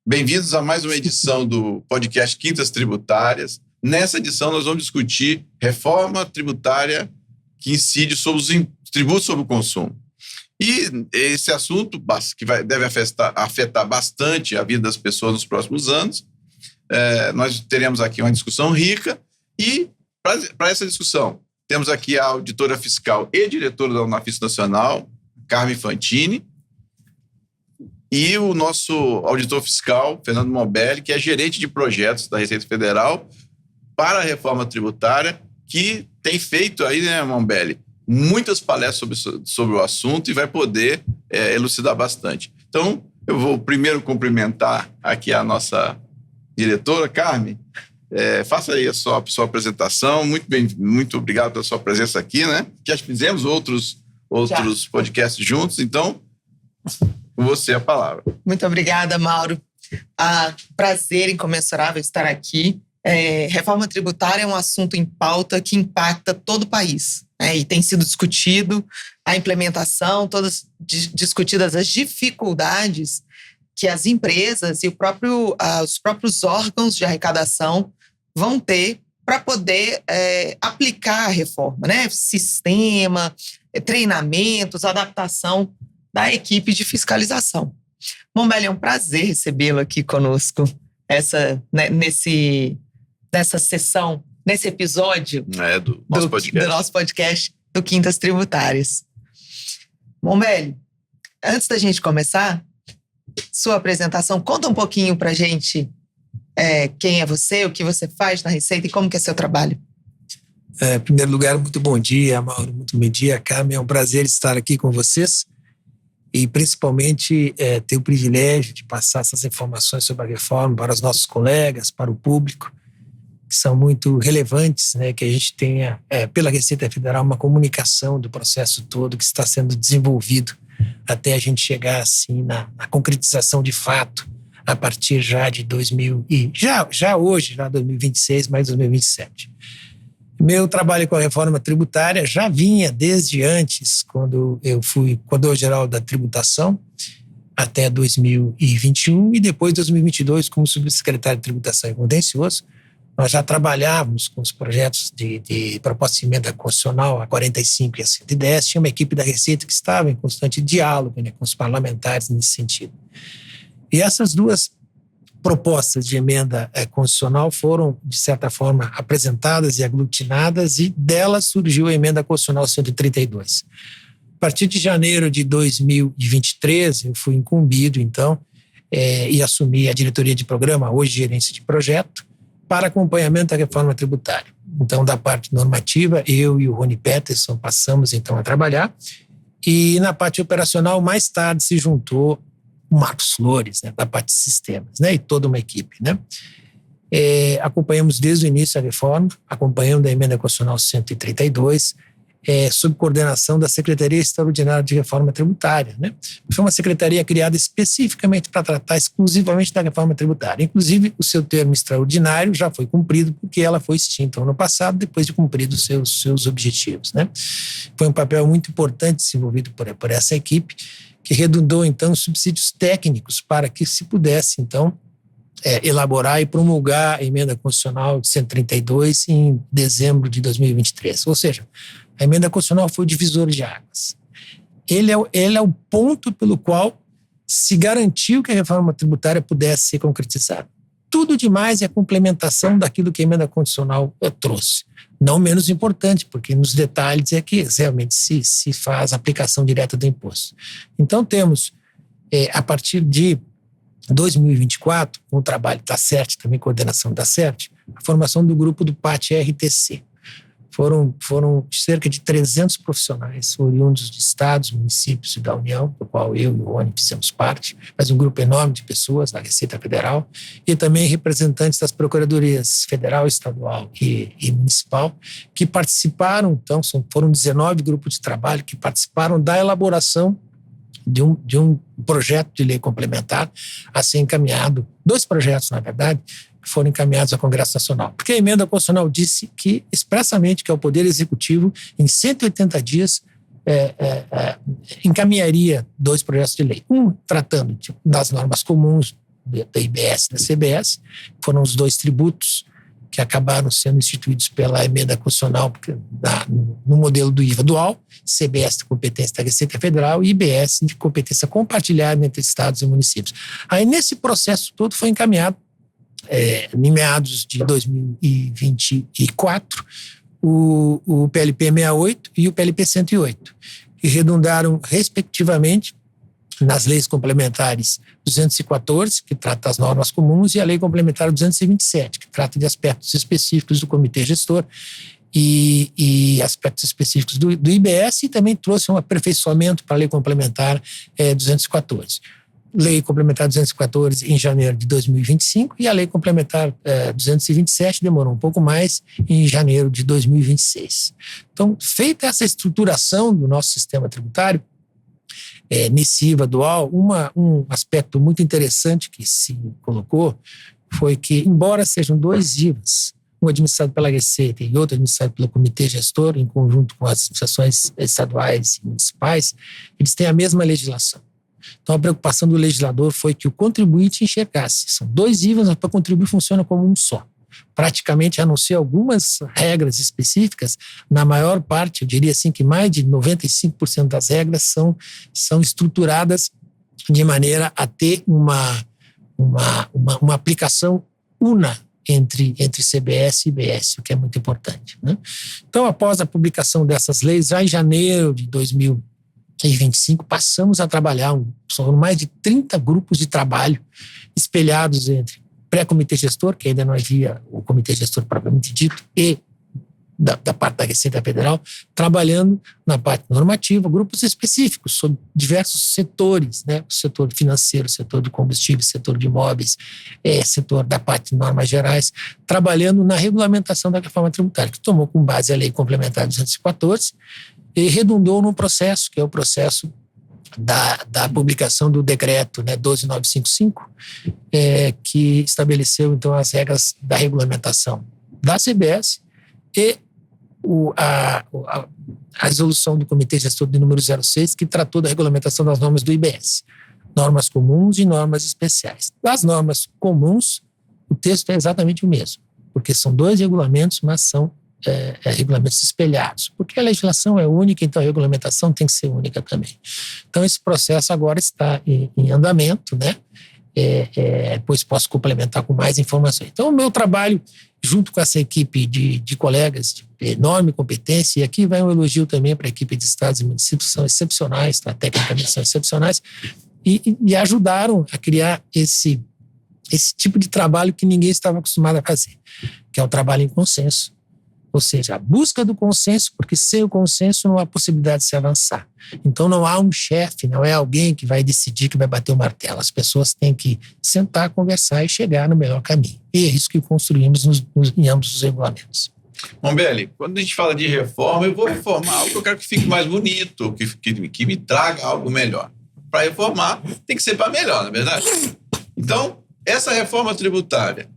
Bem-vindos a mais uma edição do podcast Quintas Tributárias. Nessa edição nós vamos discutir reforma tributária que incide sobre os tributos sobre o consumo. E esse assunto deve afetar bastante a vida das pessoas nos próximos anos. Nós teremos aqui uma discussão rica e, para essa discussão, temos aqui a auditora fiscal e diretora da Unafis Nacional, Carmen Fantini, e o nosso auditor fiscal, Fernando Mombelli, que é gerente de projetos da Receita Federal para a reforma tributária, que tem feito aí, né, Mombelli, muitas palestras sobre o assunto e vai poder elucidar bastante. Então, eu vou primeiro cumprimentar aqui a nossa diretora, Carmen. Faça aí a sua apresentação. Muito obrigado pela sua presença aqui, né? Já fizemos outros podcasts juntos, então, com você a palavra. Muito obrigada, Mauro. Prazer incomensurável estar aqui. Reforma tributária é um assunto em pauta que impacta todo o país, né? E tem sido discutido a implementação, todas discutidas as dificuldades que as empresas e os próprios órgãos de arrecadação vão ter para poder aplicar a reforma, né? Sistema, treinamentos, adaptação da equipe de fiscalização. Mombelli, é um prazer recebê-lo aqui conosco nessa sessão, nesse episódio do nosso podcast do Quintas Tributárias. Mombelli, antes da gente começar, sua apresentação, conta um pouquinho para a gente quem é você, o que você faz na Receita e como que é seu trabalho. Em primeiro lugar, muito bom dia, Mauro, muito bom dia, Carmen. É um prazer estar aqui com vocês e principalmente ter o privilégio de passar essas informações sobre a reforma para os nossos colegas, para o público, que são muito relevantes, né, que a gente tenha, pela Receita Federal, uma comunicação do processo todo que está sendo desenvolvido até a gente chegar assim na concretização de fato a partir já de 2026, mais 2027. Meu trabalho com a reforma tributária já vinha desde antes, quando eu fui Coordenador-Geral da Tributação, até 2021, e depois 2022 como Subsecretário de Tributação e Contencioso. Nós já trabalhávamos com os projetos de proposta de emenda constitucional a 45 e a 110. Tinha uma equipe da Receita que estava em constante diálogo, né, com os parlamentares nesse sentido. E essas duas propostas de emenda constitucional foram, de certa forma, apresentadas e aglutinadas, e delas surgiu a emenda constitucional 132. A partir de janeiro de 2023, eu fui incumbido, então, e assumi a diretoria de programa, hoje gerência de projeto, para acompanhamento da reforma tributária. Então, da parte normativa, eu e o Rony Peterson passamos, então, a trabalhar, e na parte operacional, mais tarde, se juntou o Marcos Flores, né, da parte de sistemas, né, e toda uma equipe, né. Acompanhamos desde o início a reforma, acompanhamos a emenda constitucional 132, sob coordenação da Secretaria Extraordinária de Reforma Tributária, né. Foi uma secretaria criada especificamente para tratar exclusivamente da reforma tributária. Inclusive, o seu termo extraordinário já foi cumprido, porque ela foi extinta ano passado, depois de cumpridos os seus objetivos, né. Foi um papel muito importante desenvolvido por essa equipe, que redundou, então, subsídios técnicos para que se pudesse, então, elaborar e promulgar a emenda constitucional de 132 em dezembro de 2023. Ou seja, a emenda constitucional foi o divisor de águas. Ele é o ponto pelo qual se garantiu que a reforma tributária pudesse ser concretizada. Tudo demais é a complementação daquilo que a emenda constitucional trouxe. Não menos importante, porque nos detalhes é que realmente se faz a aplicação direta do imposto. Então temos, a partir de 2024, com o trabalho da CERT, também coordenação da CERT, a formação do grupo do PAT-RTC. Foram cerca de 300 profissionais oriundos de estados, municípios e da União, do qual eu e o Rony fizemos parte, mas um grupo enorme de pessoas da Receita Federal, e também representantes das procuradorias federal, estadual e municipal, que participaram, então, foram 19 grupos de trabalho que participaram da elaboração de um projeto de lei complementar a ser encaminhado, 2 projetos, na verdade, que foram encaminhados ao Congresso Nacional. Porque a emenda constitucional disse que, expressamente, que é o Poder Executivo, em 180 dias, encaminharia 2 projetos de lei. Um tratando das normas comuns da IBS e da CBS. Foram os 2 tributos que acabaram sendo instituídos pela emenda constitucional no modelo do IVA dual, CBS de competência da Receita Federal e IBS de competência compartilhada entre estados e municípios. Aí, nesse processo todo, foi encaminhado, em meados de 2024, o PLP 68 e o PLP 108, que redundaram, respectivamente, nas leis complementares 214, que trata das normas comuns, e a lei complementar 227, que trata de aspectos específicos do comitê gestor e aspectos específicos do IBS, e também trouxe um aperfeiçoamento para a lei complementar 214. Lei complementar 214 em janeiro de 2025 e a lei complementar 227 demorou um pouco mais, em janeiro de 2026. Então, feita essa estruturação do nosso sistema tributário, nesse IVA dual, um aspecto muito interessante que se colocou foi que, embora sejam 2 IVAs, um administrado pela Receita e outro administrado pelo Comitê Gestor, em conjunto com as administrações estaduais e municipais, eles têm a mesma legislação. Então, a preocupação do legislador foi que o contribuinte enxergasse. São 2 IVAs, mas para contribuir funciona como um só. Praticamente, a não ser algumas regras específicas, na maior parte, eu diria assim que mais de 95% das regras são estruturadas de maneira a ter uma aplicação una entre CBS e IBS, o que é muito importante, né? Então, após a publicação dessas leis, já em janeiro de 2025, passamos a trabalhar, são mais de 30 grupos de trabalho espelhados entre pré-comitê gestor, que ainda não havia o comitê gestor propriamente dito, e da parte da Receita Federal, trabalhando na parte normativa, grupos específicos sobre diversos setores, né? O setor financeiro, o setor de combustível, o setor de imóveis, setor da parte de normas gerais, trabalhando na regulamentação da reforma tributária, que tomou como base a Lei Complementar 214 e redundou num processo, que é o processo da publicação do decreto, né, 12955, que estabeleceu, então, as regras da regulamentação da CBS e a resolução do Comitê Gestor de número 06, que tratou da regulamentação das normas do IBS, normas comuns e normas especiais. Das normas comuns, o texto é exatamente o mesmo, porque são 2 regulamentos, mas são regulamentos espelhados, porque a legislação é única, então a regulamentação tem que ser única também. Então, esse processo agora está em andamento, né? Depois posso complementar com mais informações. Então, o meu trabalho, junto com essa equipe de colegas de enorme competência, e aqui vai um elogio também para a equipe de estados e municípios, são excepcionais, tá? Tecnicamente são excepcionais, e ajudaram a criar esse tipo de trabalho que ninguém estava acostumado a fazer, que é o trabalho em consenso. Ou seja, a busca do consenso, porque sem o consenso não há possibilidade de se avançar. Então não há um chefe, não é alguém que vai decidir, que vai bater o martelo. As pessoas têm que sentar, conversar e chegar no melhor caminho. E é isso que construímos em ambos os regulamentos. Mombelli, quando a gente fala de reforma, eu vou reformar algo que eu quero que fique mais bonito, que me traga algo melhor. Para reformar, tem que ser para melhor, não é verdade? Então, essa reforma tributária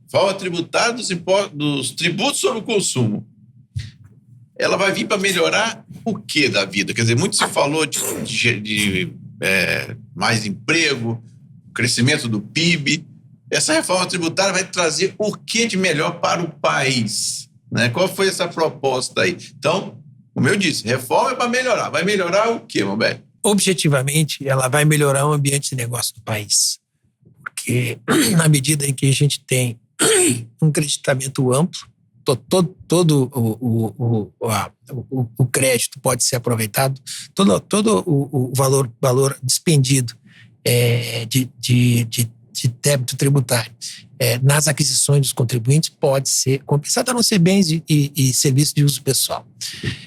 dos tributos sobre o consumo, ela vai vir para melhorar o que da vida? Quer dizer, muito se falou de mais emprego, crescimento do PIB. Essa reforma tributária vai trazer o que de melhor para o país, né? Qual foi essa proposta aí? Então, como eu disse, reforma é para melhorar. Vai melhorar o que, Mombelli? Objetivamente, ela vai melhorar o ambiente de negócio do país. Porque na medida em que a gente tem um creditamento amplo, todo o crédito pode ser aproveitado, todo o valor despendido de débito tributário nas aquisições dos contribuintes pode ser compensado, a não ser bens e serviços de uso pessoal.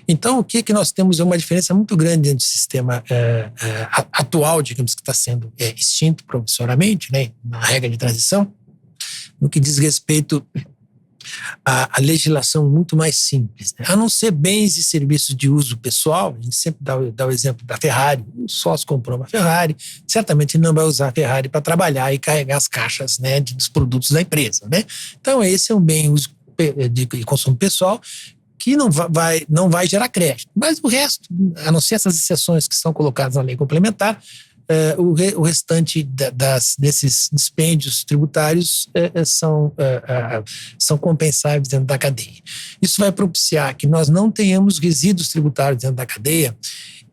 Então, o que nós temos é uma diferença muito grande dentro do sistema atual, digamos, que está sendo extinto provisoriamente, né, na regra de transição, no que diz respeito a legislação muito mais simples, né? A não ser bens e serviços de uso pessoal. A gente sempre dá o exemplo da Ferrari. O sócio comprou uma Ferrari, certamente não vai usar a Ferrari para trabalhar e carregar as caixas, né, dos produtos da empresa, né? Então, esse é um bem de consumo pessoal que não vai gerar crédito. Mas o resto, a não ser essas exceções que são colocadas na lei complementar, o restante desses dispêndios tributários são compensáveis dentro da cadeia. Isso vai propiciar que nós não tenhamos resíduos tributários dentro da cadeia.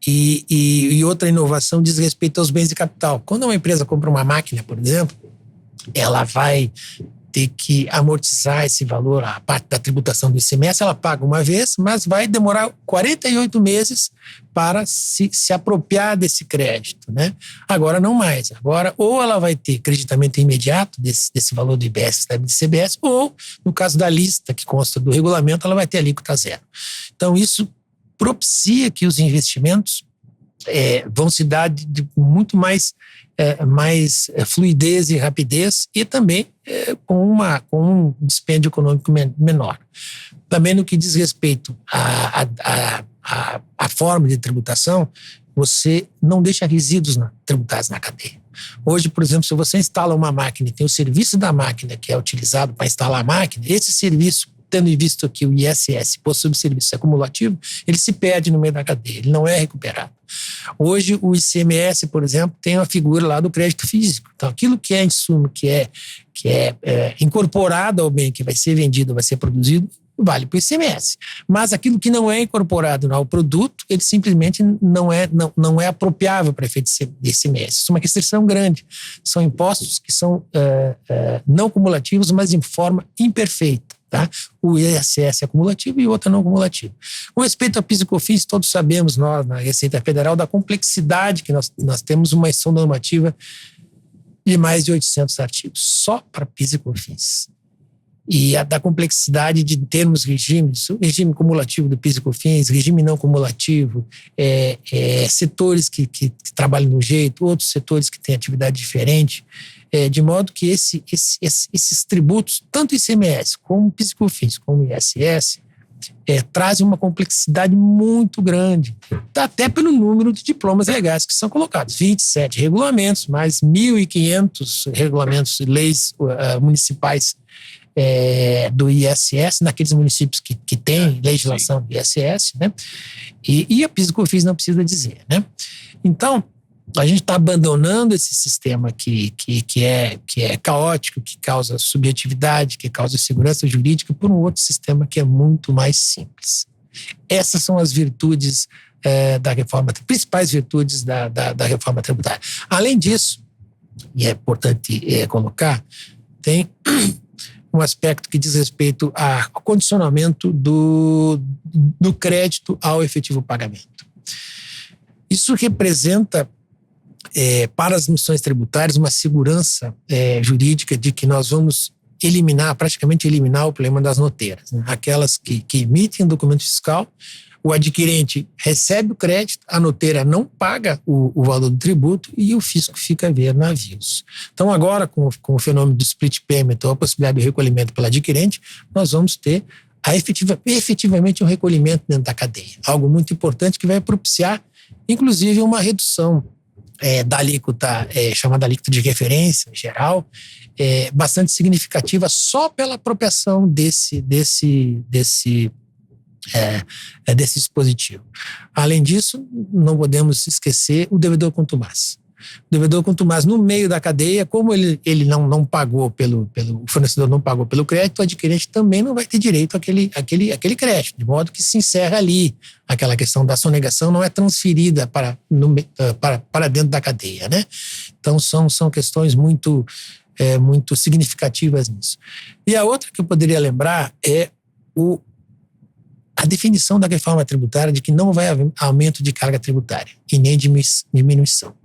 E outra inovação diz respeito aos bens de capital. Quando uma empresa compra uma máquina, por exemplo, ela vai ter que amortizar esse valor, a parte da tributação do ICMS, ela paga uma vez, mas vai demorar 48 meses para se apropriar desse crédito, né? Agora não mais. Agora, ou ela vai ter creditamento imediato desse valor do IBS e do ICBS, ou, no caso da lista que consta do regulamento, ela vai ter alíquota zero. Então, isso propicia que os investimentos vão se dar de muito mais fluidez e rapidez e também com um dispêndio econômico menor. Também no que diz respeito à forma de tributação, você não deixa resíduos tributados na cadeia. Hoje, por exemplo, se você instala uma máquina e tem o serviço da máquina que é utilizado para instalar a máquina, esse serviço, tendo em vista que o ISS, Imposto sobre Serviço Acumulativo, ele se perde no meio da cadeia, ele não é recuperado. Hoje, o ICMS, por exemplo, tem a figura lá do crédito físico. Então, aquilo que é insumo, que é incorporado ao bem que vai ser vendido, vai ser produzido, vale para o ICMS. Mas aquilo que não é incorporado ao produto, ele simplesmente não é apropriável para efeito de ICMS. Isso é uma restrição grande. São impostos que são não cumulativos, mas em forma imperfeita. Tá? O ISS é acumulativo e o outro é não acumulativo. Com respeito a PIS e COFINS, todos sabemos, nós, na Receita Federal, da complexidade que nós temos uma exceção normativa de mais de 800 artigos, só para PIS e COFINS. E da complexidade de termos regimes, o regime cumulativo do PIS e COFINS, regime não cumulativo, setores que trabalham de um jeito, outros setores que têm atividade diferente, de modo que esses tributos, tanto ICMS, como PIS e COFINS, como ISS, trazem uma complexidade muito grande, até pelo número de diplomas legais que são colocados. 27 regulamentos, mais 1.500 regulamentos, leis municipais do ISS, naqueles municípios que têm legislação do ISS, né? E a PIS e COFINS não precisa dizer, né? Então, a gente está abandonando esse sistema que é caótico, que causa subjetividade, que causa segurança jurídica, por um outro sistema que é muito mais simples. Essas são as virtudes da reforma, principais virtudes da reforma tributária. Além disso, e é importante colocar, tem um aspecto que diz respeito ao condicionamento do crédito ao efetivo pagamento. Isso representa, para as missões tributárias, uma segurança jurídica de que nós vamos praticamente eliminar o problema das noteiras, né? Aquelas que emitem documento fiscal, o adquirente recebe o crédito, a noteira não paga o valor do tributo e o fisco fica a ver navios. Então, agora, com o fenômeno do split payment ou a possibilidade do recolhimento pelo adquirente, nós vamos ter efetivamente um recolhimento dentro da cadeia. Algo muito importante que vai propiciar, inclusive, uma redução da alíquota, chamada alíquota de referência geral, bastante significativa só pela apropriação desse dispositivo. Além disso, não podemos esquecer o devedor contumaz. O devedor contumaz, no meio da cadeia, como ele não pagou o fornecedor não pagou pelo crédito, o adquirente também não vai ter direito àquele crédito, de modo que se encerra ali. Aquela questão da sonegação não é transferida para dentro da cadeia, né? Então, são questões muito significativas nisso. E a outra que eu poderia lembrar é a definição da reforma tributária de que não vai haver aumento de carga tributária e nem diminuição.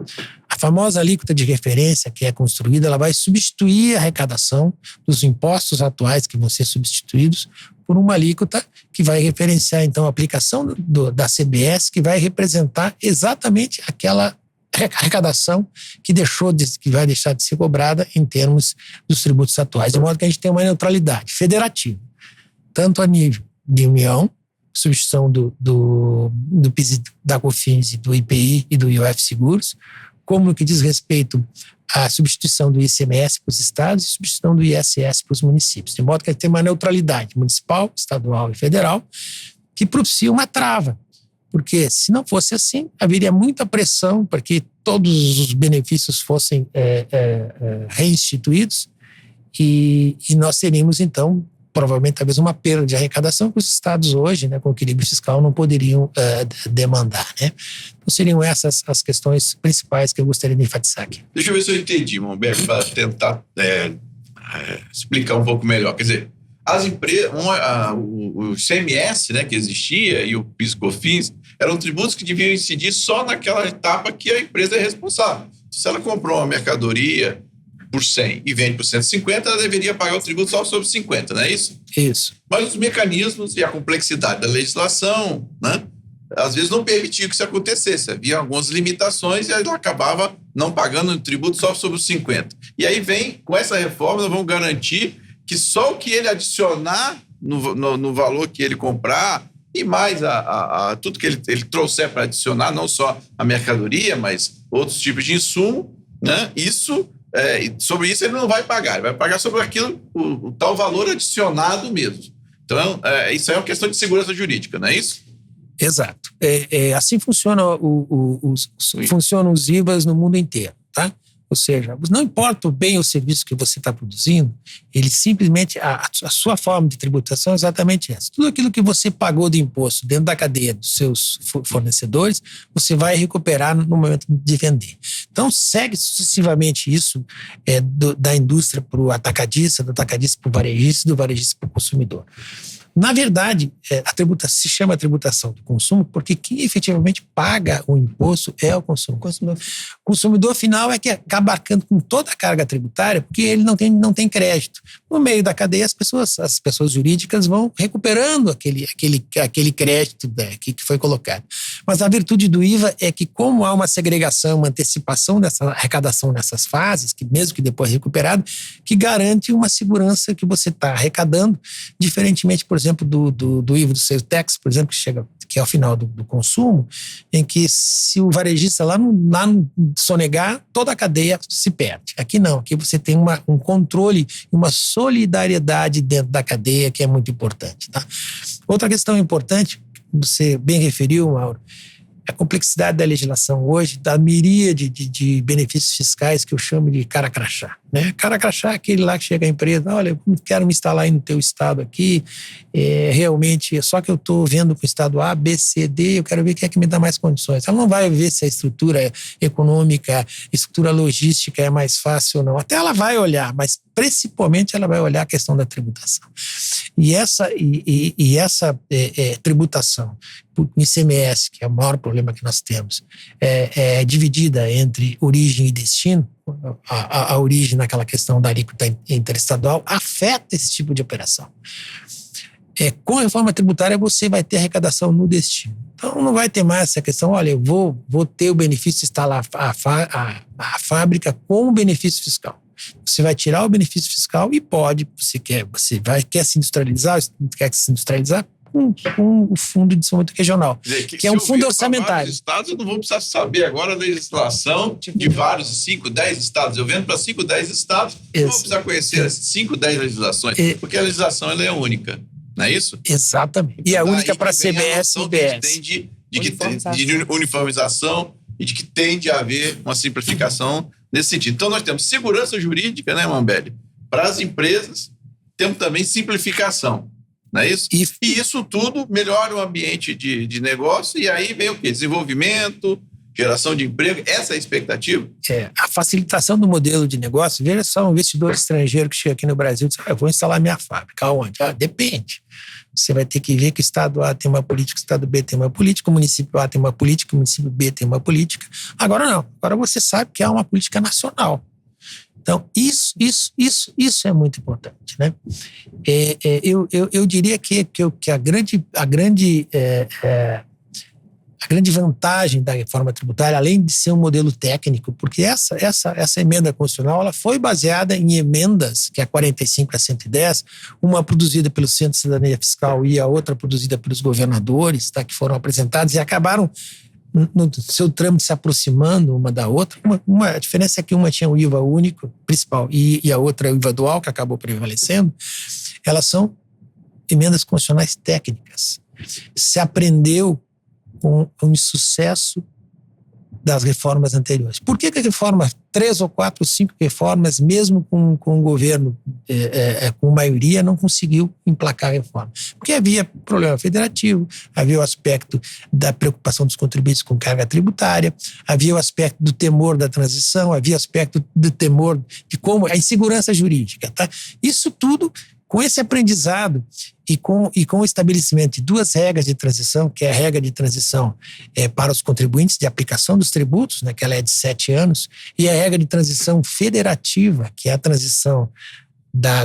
A famosa alíquota de referência que é construída, ela vai substituir a arrecadação dos impostos atuais que vão ser substituídos por uma alíquota que vai referenciar, então, a aplicação da CBS, que vai representar exatamente aquela arrecadação que vai deixar de ser cobrada em termos dos tributos atuais, de modo que a gente tem uma neutralidade federativa, tanto a nível de União, substituição do PIS, da COFINS, do IPI e do IOF Seguros, como no que diz respeito à substituição do ICMS para os estados e substituição do ISS para os municípios, de modo que tem uma neutralidade municipal, estadual e federal, que propicia uma trava porque se não fosse assim, haveria muita pressão para que todos os benefícios fossem reinstituídos e nós teríamos, então, provavelmente, talvez uma perda de arrecadação que os estados hoje, né, com equilíbrio fiscal, não poderiam demandar, né? Então, seriam essas as questões principais que eu gostaria de enfatizar aqui. Deixa eu ver se eu entendi, Momberg, para tentar explicar um pouco melhor. Quer dizer, as empresas, o CMS, né, que existia, e o PIS/COFINS, eram tributos que deviam incidir só naquela etapa que a empresa é responsável. Se ela comprou uma mercadoria por 100 e vende por 150, ela deveria pagar o tributo só sobre 50, não é isso? Isso. Mas os mecanismos e a complexidade da legislação, né, às vezes não permitiam que isso acontecesse. Havia algumas limitações e ela acabava não pagando o tributo só sobre os 50. E aí vem, com essa reforma, nós vamos garantir que só o que ele adicionar no valor que ele comprar e mais tudo que ele trouxer para adicionar, não só a mercadoria, mas outros tipos de insumo, né, sobre isso ele não vai pagar, ele vai pagar sobre aquilo, o tal valor adicionado mesmo. Então, isso é uma questão de segurança jurídica, não é isso? Exato. Assim funcionam os IVAs no mundo inteiro, tá? Ou seja, não importa bem o serviço que você está produzindo, ele simplesmente, a sua forma de tributação é exatamente essa. Tudo aquilo que você pagou de imposto dentro da cadeia dos seus fornecedores, você vai recuperar no momento de vender. Então, segue sucessivamente isso da indústria para o atacadista, do atacadista para o varejista, do varejista para o consumidor. Na verdade, a tributação se chama tributação do consumo porque quem efetivamente paga o imposto é o consumidor. O consumidor final é que acaba arcando com toda a carga tributária porque ele não tem crédito. No meio da cadeia, as pessoas jurídicas vão recuperando aquele crédito que foi colocado. Mas a virtude do IVA é que, como há uma segregação, uma antecipação dessa arrecadação nessas fases, que mesmo que depois recuperado, que garante uma segurança que você está arrecadando, diferentemente, por exemplo, do IVA do sales tax, por exemplo, que é ao final do consumo, em que se o varejista lá não sonegar, toda a cadeia se perde. Aqui não, aqui você tem um controle, uma solidariedade dentro da cadeia que é muito importante. Tá? Outra questão importante, você bem referiu, Mauro, a complexidade da legislação hoje, da miríade de benefícios fiscais que eu chamo de cara crachá. Né? Cara crachá é aquele lá que chega à empresa, olha, eu quero me instalar aí no teu estado aqui, realmente, só que eu estou vendo com o estado A, B, C, D, eu quero ver quem é que me dá mais condições. Ela não vai ver se a estrutura econômica, estrutura logística é mais fácil ou não. Até ela vai olhar, mas principalmente ela vai olhar a questão da tributação. E essa tributação por ICMS, que é o maior problema que nós temos, é dividida entre origem e destino. A origem naquela questão da alíquota interestadual afeta esse tipo de operação. Com a reforma tributária você vai ter arrecadação no destino. Então não vai ter mais essa questão, olha, eu vou ter o benefício de instalar a fábrica com o benefício fiscal. Você vai tirar o benefício fiscal e você quer se industrializar, com o Fundo de Desenvolvimento Regional, que é um fundo orçamentário. Os estados eu não vou precisar saber agora a legislação de vários 5, 10 estados. Eu vendo para 5, 10 estados, não vou precisar conhecer as 5, 10 legislações, porque a legislação ela é única, não é isso? Exatamente. Então, e é única para CBS e IBS. De uniformização e de que tem de haver uma simplificação nesse sentido. Então, nós temos segurança jurídica, né, Mambelli? Para as empresas, temos também simplificação, não é isso? E isso tudo melhora o ambiente de negócio e aí vem o quê? Desenvolvimento, geração de emprego. Essa é a expectativa? A facilitação do modelo de negócio. Veja só um investidor estrangeiro que chega aqui no Brasil e diz, eu vou instalar minha fábrica. Aonde? Depende. Você vai ter que ver que o estado A tem uma política, o estado B tem uma política, o município A tem uma política, o município B tem uma política. Agora não. Agora você sabe que há uma política nacional. Então, isso é muito importante. Né? Eu diria que a grande vantagem da reforma tributária, além de ser um modelo técnico, porque essa emenda constitucional ela foi baseada em emendas, que é a 45 a 110, uma produzida pelo Centro de Cidadania Fiscal e a outra produzida pelos governadores, tá, que foram apresentadas e acabaram no seu trâmite se aproximando uma da outra. A diferença é que uma tinha o IVA único, principal, e a outra o IVA dual, que acabou prevalecendo. Elas são emendas constitucionais técnicas. Se aprendeu com o insucesso das reformas anteriores. Por que a reforma, 3 ou 4 ou 5 reformas, mesmo com o governo com maioria, não conseguiu emplacar a reforma? Porque havia problema federativo, havia o aspecto da preocupação dos contribuintes com carga tributária, havia o aspecto do temor da transição, havia o aspecto do temor de como a insegurança jurídica. Tá? Isso tudo, com esse aprendizado e com o estabelecimento de 2 regras de transição, que é a regra de transição para os contribuintes de aplicação dos tributos, né, que ela é de 7 anos, e a regra de transição federativa, que é a transição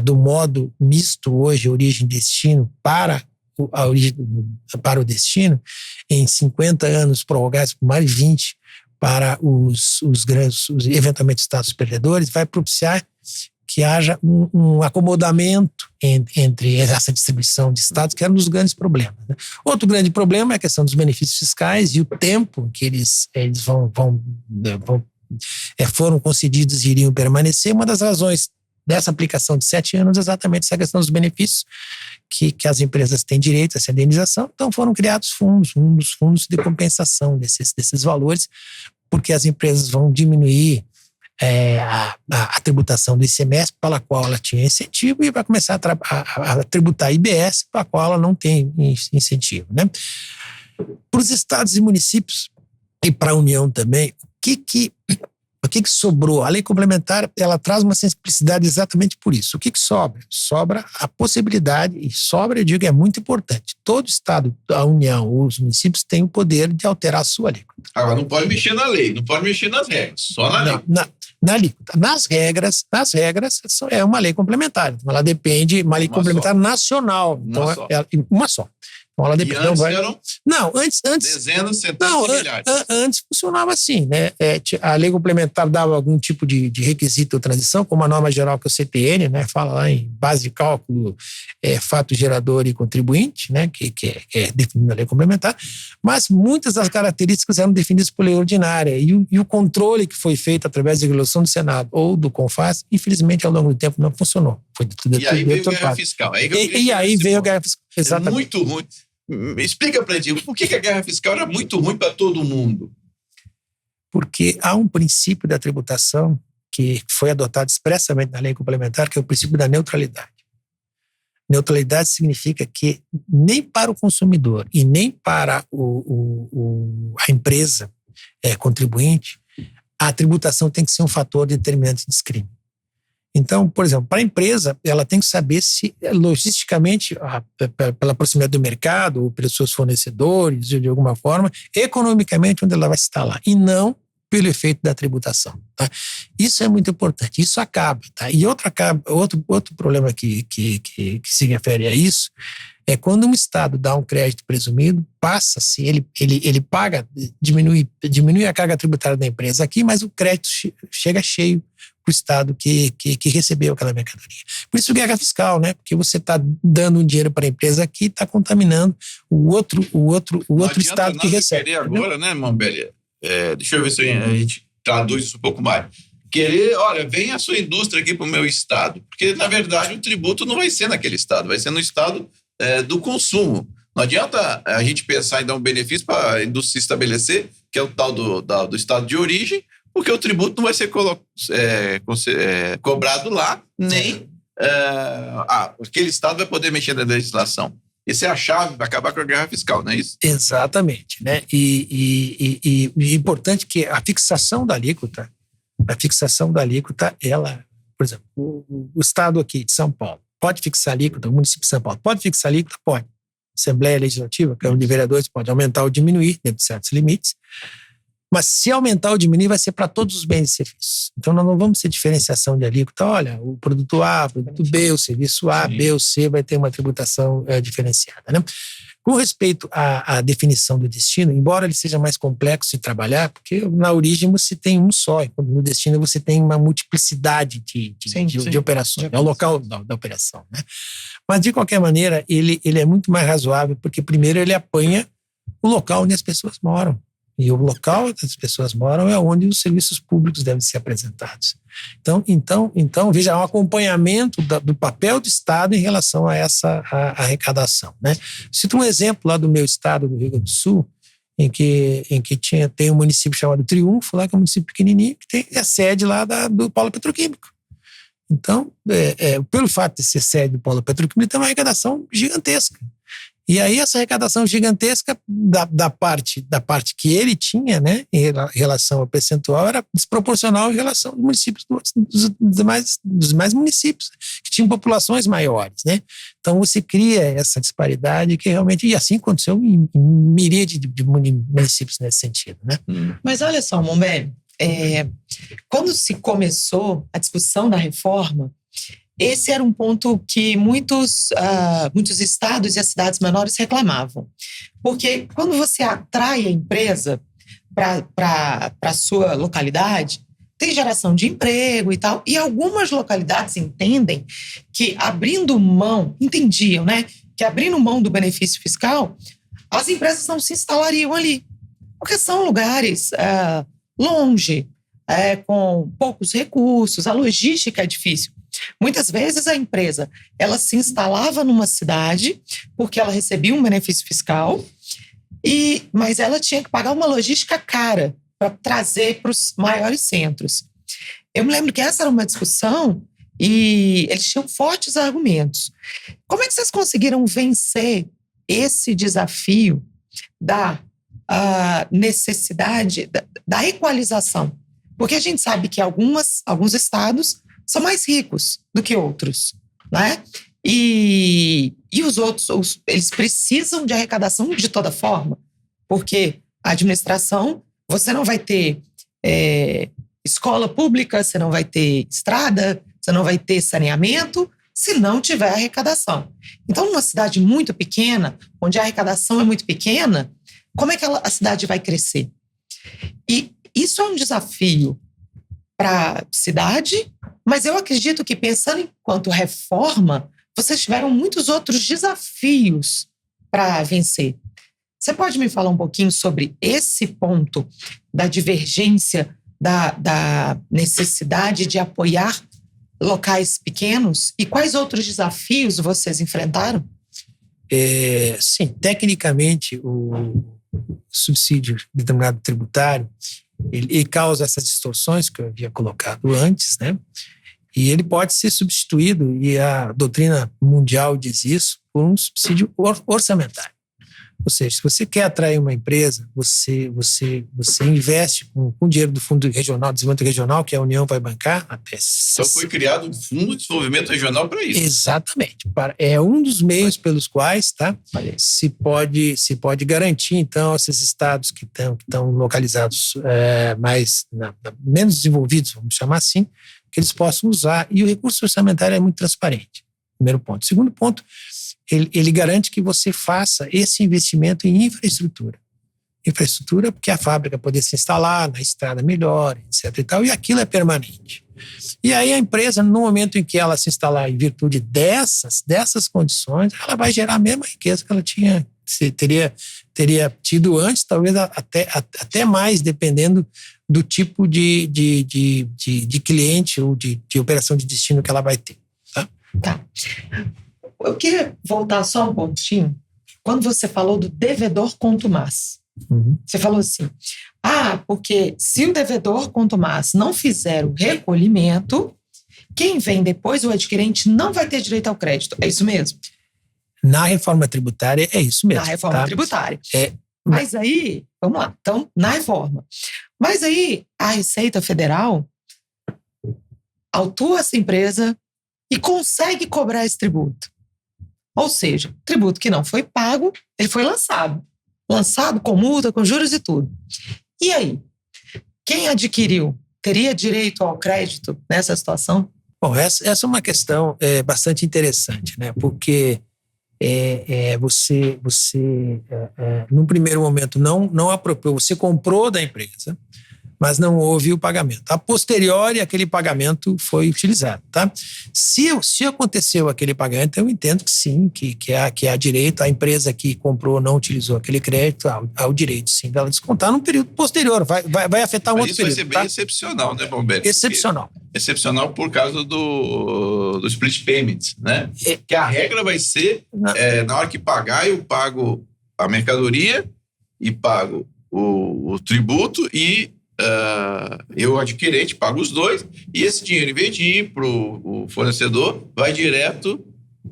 do modo misto hoje, origem e destino, para o destino, em 50 anos prorrogados por mais 20 para os eventualmente estados perdedores, vai propiciar que haja um acomodamento entre essa distribuição de estados, que era um dos grandes problemas. Né? Outro grande problema é a questão dos benefícios fiscais e o tempo que eles foram concedidos e iriam permanecer. Uma das razões dessa aplicação de 7 anos é exatamente essa questão dos benefícios que as empresas têm direito a essa indenização. Então foram criados fundos, um dos fundos de compensação desses valores, porque as empresas vão diminuir a tributação do ICMS, para a qual ela tinha incentivo, e vai começar a tributar IBS, para a qual ela não tem incentivo. Né? Para os estados e municípios, e para a União também, o que sobrou? A lei complementar, ela traz uma simplicidade exatamente por isso. O que sobra? Sobra a possibilidade, e sobra, eu digo, é muito importante. Todo estado, a União, os municípios têm o poder de alterar a sua alíquota. Agora, não pode mexer na lei, não pode mexer nas regras, só na lei. Na alíquota. Nas regras, é uma lei complementar. Então, ela depende, uma lei complementar nacional. Então, uma só. Então, ela depende. Não, antes dezenas, centenas de milhares. Antes funcionava assim, né? A lei complementar dava algum tipo de requisito de transição, como a norma geral que é o CTN, né? Fala lá em base de cálculo, fato gerador e contribuinte, né? Que é definido na lei complementar. Mas muitas das características eram definidas por lei ordinária. E o controle que foi feito através da regulação do Senado ou do CONFAS, infelizmente, ao longo do tempo não funcionou. E aí veio a guerra fiscal. E aí veio a guerra fiscal. Exatamente. É muito ruim. Explica para gente, por que a guerra fiscal era muito ruim para todo mundo? Porque há um princípio da tributação que foi adotado expressamente na lei complementar, que é o princípio da neutralidade. Neutralidade significa que nem para o consumidor e nem para a empresa contribuinte, a tributação tem que ser um fator determinante de crime. Então, por exemplo, para a empresa, ela tem que saber se, logisticamente, pela proximidade do mercado, ou pelos seus fornecedores, de alguma forma, economicamente, onde ela vai se instalar, e não pelo efeito da tributação. Tá? Isso é muito importante, isso acaba. Tá? E outro problema que se refere a isso é quando um Estado dá um crédito presumido, passa-se, ele paga, diminui a carga tributária da empresa aqui, mas o crédito chega cheio para o Estado que recebeu aquela mercadoria. Por isso, guerra fiscal, né? Porque você está dando um dinheiro para a empresa aqui e está contaminando o outro Estado que recebe. Agora, né, Mambelli? Deixa eu ver se a gente traduz isso um pouco mais. Querer, olha, vem a sua indústria aqui para o meu Estado. Porque, na verdade, o tributo não vai ser naquele Estado, vai ser no Estado do consumo. Não adianta a gente pensar em dar um benefício para a indústria se estabelecer, que é o tal do Estado de origem, porque o tributo não vai ser cobrado lá, nem aquele Estado vai poder mexer na legislação. Essa é a chave para acabar com a guerra fiscal, não é isso? Exatamente. Né? E importante que a fixação da alíquota, ela, por exemplo, o Estado aqui de São Paulo pode fixar a alíquota, o município de São Paulo pode fixar a alíquota? Pode. Assembleia Legislativa, Câmara de Vereadores, pode aumentar ou diminuir dentro de certos limites. Mas se aumentar ou diminuir, vai ser para todos os bens e serviços. Então, nós não vamos ter diferenciação de alíquota. Olha, o produto A, o produto B, o serviço A, B ou C vai ter uma tributação diferenciada. Né? Com respeito à definição do destino, embora ele seja mais complexo de trabalhar, porque na origem você tem um só, e no destino você tem uma multiplicidade de operações. É o local da operação. Né? Mas, de qualquer maneira, ele é muito mais razoável, porque, primeiro, ele apanha o local onde as pessoas moram. E o local onde as pessoas moram é onde os serviços públicos devem ser apresentados. Então veja, há um acompanhamento do papel do Estado em relação a essa arrecadação. Né? Cito um exemplo lá do meu estado, do Rio Grande do Sul, em que tem um município chamado Triunfo, lá, que é um município pequenininho, que tem a sede lá do polo petroquímico. Então, pelo fato de ser sede do polo petroquímico, tem uma arrecadação gigantesca. E aí essa arrecadação gigantesca da parte que ele tinha, né, em relação ao percentual, era desproporcional em relação aos municípios dos demais municípios, que tinham populações maiores, né? Então você cria essa disparidade que realmente, e assim aconteceu em miríade de municípios nesse sentido, né? Mas olha só, Mombelli, quando se começou a discussão da reforma, esse era um ponto que muitos estados e as cidades menores reclamavam. Porque quando você atrai a empresa para a sua localidade, tem geração de emprego e tal, e algumas localidades entendem que entendiam, né, que abrindo mão do benefício fiscal, as empresas não se instalariam ali. Porque são lugares longe, com poucos recursos, a logística é difícil. Muitas vezes a empresa ela se instalava numa cidade porque ela recebia um benefício fiscal, mas ela tinha que pagar uma logística cara para trazer para os maiores centros. Eu me lembro que essa era uma discussão e eles tinham fortes argumentos. Como é que vocês conseguiram vencer esse desafio da necessidade da equalização? Porque a gente sabe que alguns estados são mais ricos do que outros, né? E os outros, eles precisam de arrecadação de toda forma, porque a administração, você não vai ter escola pública, você não vai ter estrada, você não vai ter saneamento, se não tiver arrecadação. Então, numa cidade muito pequena, onde a arrecadação é muito pequena, como é que a cidade vai crescer? E isso é um desafio para a cidade, mas eu acredito que, pensando enquanto reforma, vocês tiveram muitos outros desafios para vencer. Você pode me falar um pouquinho sobre esse ponto da divergência, da necessidade de apoiar locais pequenos? E quais outros desafios vocês enfrentaram? Sim, tecnicamente, o subsídio determinado tributário, ele causa essas distorções que eu havia colocado antes, né? E ele pode ser substituído, e a doutrina mundial diz isso, por um subsídio orçamentário. Ou seja, se você quer atrair uma empresa, você investe com dinheiro do Fundo Regional, Desenvolvimento Regional, que a União vai bancar. Então foi criado um Fundo de Desenvolvimento Regional para isso. Exatamente. É um dos meios pelos quais se pode garantir, então, esses estados que estão localizados menos desenvolvidos, vamos chamar assim, que eles possam usar. E o recurso orçamentário é muito transparente. Primeiro ponto. Segundo ponto, ele garante que você faça esse investimento em infraestrutura. Infraestrutura porque a fábrica poder se instalar na estrada melhor, etc. e tal, e aquilo é permanente. E aí a empresa, no momento em que ela se instalar em virtude dessas condições, ela vai gerar a mesma riqueza que ela teria tido antes, talvez até mais, dependendo do tipo de cliente ou de operação de destino que ela vai ter. Tá. Eu queria voltar só um pontinho. Quando você falou do devedor contumaz, você falou assim, porque se o devedor contumaz não fizer o recolhimento, quem vem depois, o adquirente, não vai ter direito ao crédito. É isso mesmo? Na reforma tributária é isso mesmo. Na reforma tributária. Mas aí, vamos lá, então, na reforma. Mas aí a Receita Federal autua essa empresa e consegue cobrar esse tributo. Ou seja, tributo que não foi pago, ele foi lançado. Lançado com multa, com juros e tudo. E aí? Quem adquiriu teria direito ao crédito nessa situação? Bom, essa é uma questão bastante interessante, né? Porque você num primeiro momento, não apropriou, você comprou da empresa, mas não houve o pagamento. A posteriori, aquele pagamento foi utilizado, tá? Se aconteceu aquele pagamento, eu entendo que sim, que há direito, a empresa que comprou não utilizou aquele crédito, há o direito, sim, dela descontar num período posterior, vai afetar um outro período. Isso vai ser bem excepcional, né, Mombelli? Excepcional. Excepcional por causa do split payment, né? Que a regra vai ser, na hora que pagar, eu pago a mercadoria e pago o tributo e eu, adquirente, pago os dois, e esse dinheiro, em vez de ir para o fornecedor, vai direto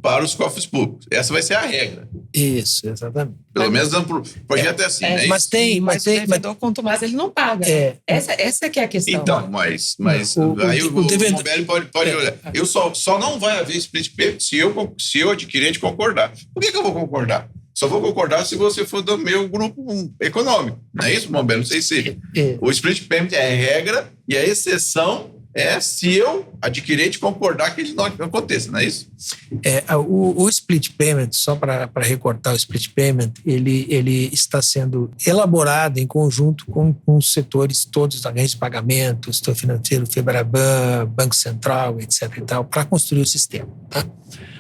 para os cofres públicos. Essa vai ser a regra. Isso, exatamente. Pelo menos o projeto é assim, né? Mas tem... Mas o devedor, quanto mais, ele não paga. Essa que é a questão. Então, mas aí o Mombelli pode olhar. Eu só não vai haver split payment se eu adquirente concordar. Por que eu vou concordar? Só vou concordar se você for do meu grupo econômico. Não é isso, Mombelli? Não sei se... O split payment é a regra e a exceção é se eu, adquirente, concordar que ele não aconteça, não é isso? O split payment, só para recortar o split payment, ele está sendo elaborado em conjunto com os setores todos, agentes de pagamento, setor financeiro, Febraban, Banco Central, etc. e tal, para construir o sistema, tá?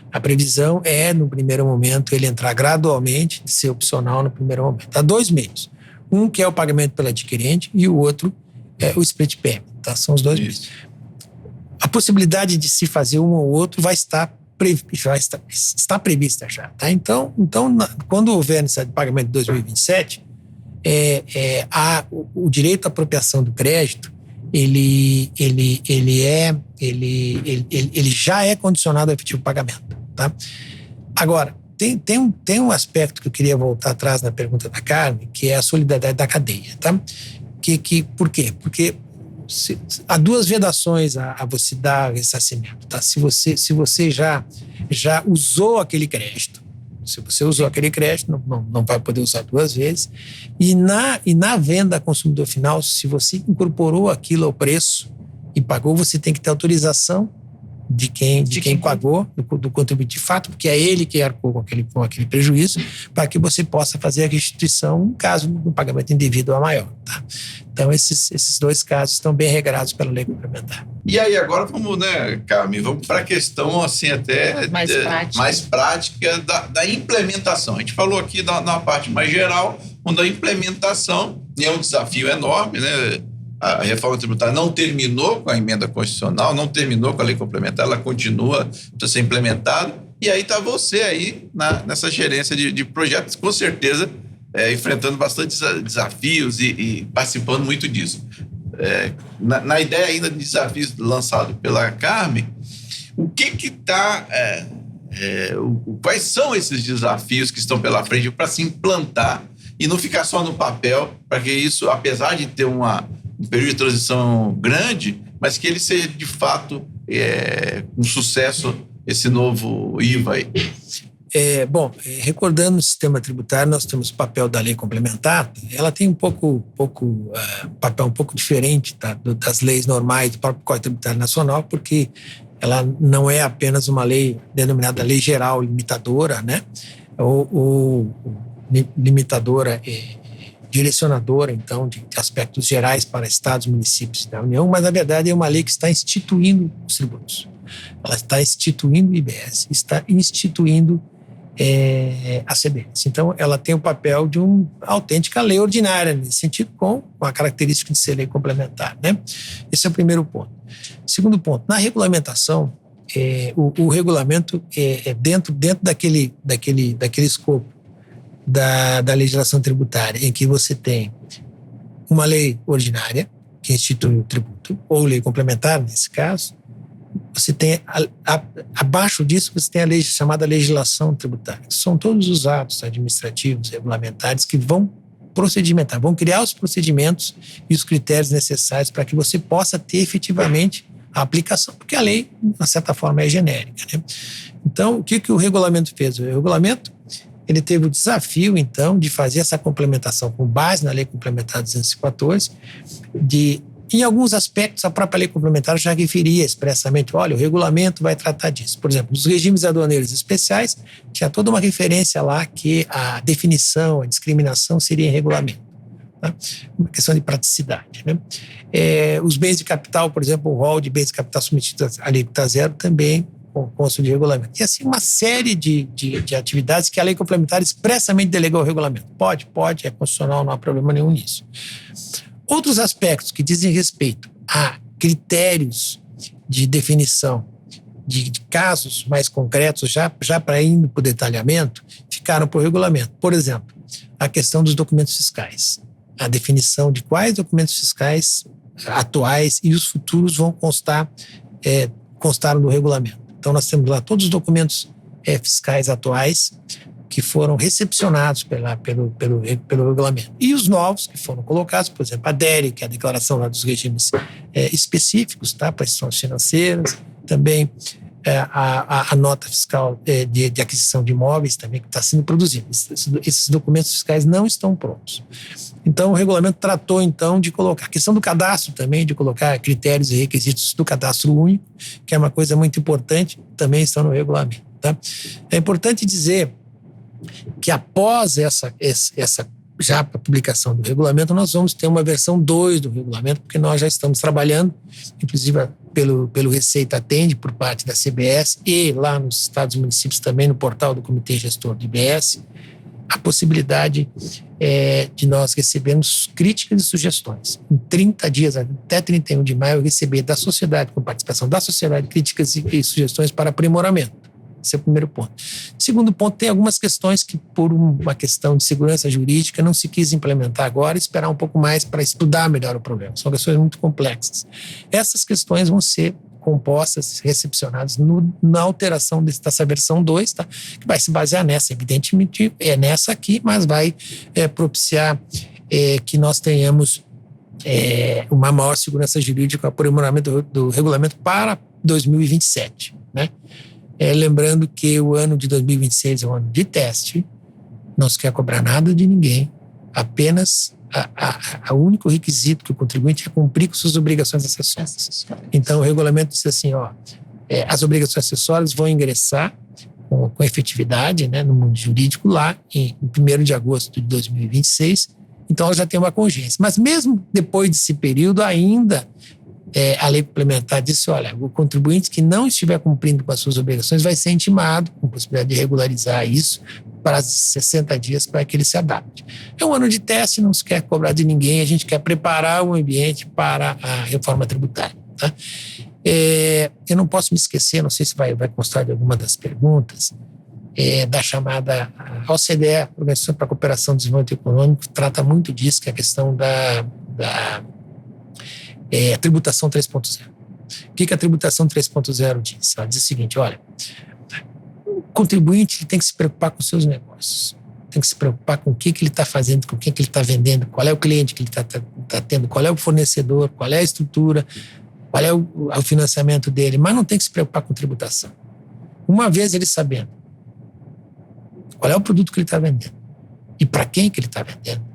A previsão é, no primeiro momento, ele entrar gradualmente, ser opcional no primeiro momento. Há 2 meios. Um que é o pagamento pelo adquirente e o outro é o split payment. Tá? São os 2 meios. A possibilidade de se fazer um ou outro está prevista já. Tá? Então, quando houver necessidade de pagamento de 2027, o direito à apropriação do crédito ele já é condicionado ao efetivo pagamento. Tá? Agora, tem um aspecto que eu queria voltar atrás na pergunta da Carmen, que é a solidariedade da cadeia. Tá? Por quê? Porque há 2 vedações a você dar ressarcimento. Tá? Se você já usou aquele crédito, se você usou aquele crédito, não vai poder usar 2 vezes. E na venda a consumidor final, se você incorporou aquilo ao preço e pagou, você tem que ter autorização de quem pagou, do contribuinte de fato, porque é ele que arcou com aquele prejuízo, para que você possa fazer a restituição em caso do pagamento indevido a maior. Tá? Então, esses 2 casos estão bem regrados pela lei complementar. E aí, agora vamos, Carmen, vamos para a questão assim, até mais prática da implementação. A gente falou aqui na parte mais geral, onde a implementação é um desafio enorme, né? A reforma tributária não terminou com a emenda constitucional, não terminou com a lei complementar, ela continua, precisa ser implementada. E aí está você aí nessa gerência de projetos, com certeza, enfrentando bastante desafios e participando muito disso. Na ideia ainda de desafios lançados pela Carmen, o que está... quais são esses desafios que estão pela frente para se implantar e não ficar só no papel, para que isso, apesar de ter um período de transição grande, mas que ele seja, de fato, um sucesso, esse novo IVA aí? Recordando o sistema tributário, nós temos o papel da lei complementar. Ela tem um papel um pouco diferente, tá, das leis normais do próprio Código Tributário Nacional, porque ela não é apenas uma lei denominada lei geral limitadora, né? Ou limitadora direcionadora, então, de aspectos gerais para estados, municípios da União, mas, na verdade, é uma lei que está instituindo os tributos. Ela está instituindo o IBS, está instituindo a CBS. Então, ela tem o papel de uma autêntica lei ordinária, nesse sentido, com a característica de ser lei complementar, né? Esse é o primeiro ponto. Segundo ponto, na regulamentação, o regulamento é dentro daquele escopo da legislação tributária, em que você tem uma lei ordinária, que institui o tributo, ou lei complementar, nesse caso. Você tem, abaixo disso, você tem a lei chamada legislação tributária, que são todos os atos administrativos, regulamentares, que vão procedimentar, vão criar os procedimentos e os critérios necessários para que você possa ter efetivamente a aplicação, porque a lei, de certa forma, é genérica, né? Então, o que o regulamento fez? O regulamento ele teve o desafio, então, de fazer essa complementação com base na Lei Complementar 214, em alguns aspectos, a própria Lei Complementar já referia expressamente, olha, o regulamento vai tratar disso. Por exemplo, nos regimes aduaneiros especiais, tinha toda uma referência lá que a definição, a discriminação seria em regulamento. Tá? Uma questão de praticidade, né? Os bens de capital, por exemplo, o rol de bens de capital submetidos à alíquota zero também consta de regulamento. E assim, uma série de atividades que a lei complementar expressamente delegou ao regulamento. Pode, é constitucional, não há problema nenhum nisso. Outros aspectos que dizem respeito a critérios de definição de casos mais concretos, já para indo para o detalhamento, ficaram para o regulamento. Por exemplo, a questão dos documentos fiscais. A definição de quais documentos fiscais atuais e os futuros vão constaram no regulamento. Então, nós temos lá todos os documentos fiscais atuais que foram recepcionados pelo regulamento. E os novos que foram colocados, por exemplo, a DERE, que é a declaração lá dos regimes específicos, tá, para instituições financeiras, também a nota fiscal de aquisição de imóveis também que está sendo produzida. Esses documentos fiscais não estão prontos. Então, o regulamento tratou, então, de colocar a questão do cadastro também, de colocar critérios e requisitos do cadastro único, que é uma coisa muito importante, também estão no regulamento. Tá? É importante dizer que após essa já para a publicação do regulamento, nós vamos ter uma versão 2 do regulamento, porque nós já estamos trabalhando, inclusive pelo Receita Atende, por parte da CBS, e lá nos estados e municípios também, no portal do Comitê Gestor do IBS, a possibilidade de nós recebermos críticas e sugestões. Em 30 dias, até 31 de maio, eu receber da sociedade, com participação da sociedade, críticas e sugestões para aprimoramento. Esse é o primeiro ponto. Segundo ponto, tem algumas questões que, por uma questão de segurança jurídica, não se quis implementar agora e esperar um pouco mais para estudar melhor o problema. São questões muito complexas. Essas questões vão ser compostas, recepcionadas na alteração dessa versão 2, tá? Que vai se basear nessa, evidentemente, nessa aqui, mas vai propiciar que nós tenhamos uma maior segurança jurídica, o aprimoramento do regulamento para 2027, né? Lembrando que o ano de 2026 é um ano de teste, não se quer cobrar nada de ninguém, apenas o único requisito que o contribuinte é cumprir com suas obrigações acessórias. Então, o regulamento diz assim, as obrigações acessórias vão ingressar com efetividade, né, no mundo jurídico lá em 1º de agosto de 2026, então ela já tem uma congência. Mas mesmo depois desse período, ainda a lei complementar disse, olha, o contribuinte que não estiver cumprindo com as suas obrigações vai ser intimado, com possibilidade de regularizar isso para 60 dias para que ele se adapte. É um ano de teste, não se quer cobrar de ninguém, a gente quer preparar o ambiente para a reforma tributária. Tá? Eu não posso me esquecer, não sei se vai constar de alguma das perguntas, da chamada OCDE, Organização para a Cooperação e Desenvolvimento Econômico, trata muito disso, que é a questão da tributação 3.0. O que a tributação 3.0 diz? Ela diz o seguinte, olha, o contribuinte tem que se preocupar com os seus negócios, tem que se preocupar com o que ele está fazendo, com quem que ele está vendendo, qual é o cliente que ele está tendo, qual é o fornecedor, qual é a estrutura, qual é o financiamento dele, mas não tem que se preocupar com tributação. Uma vez ele sabendo qual é o produto que ele está vendendo e para quem que ele está vendendo,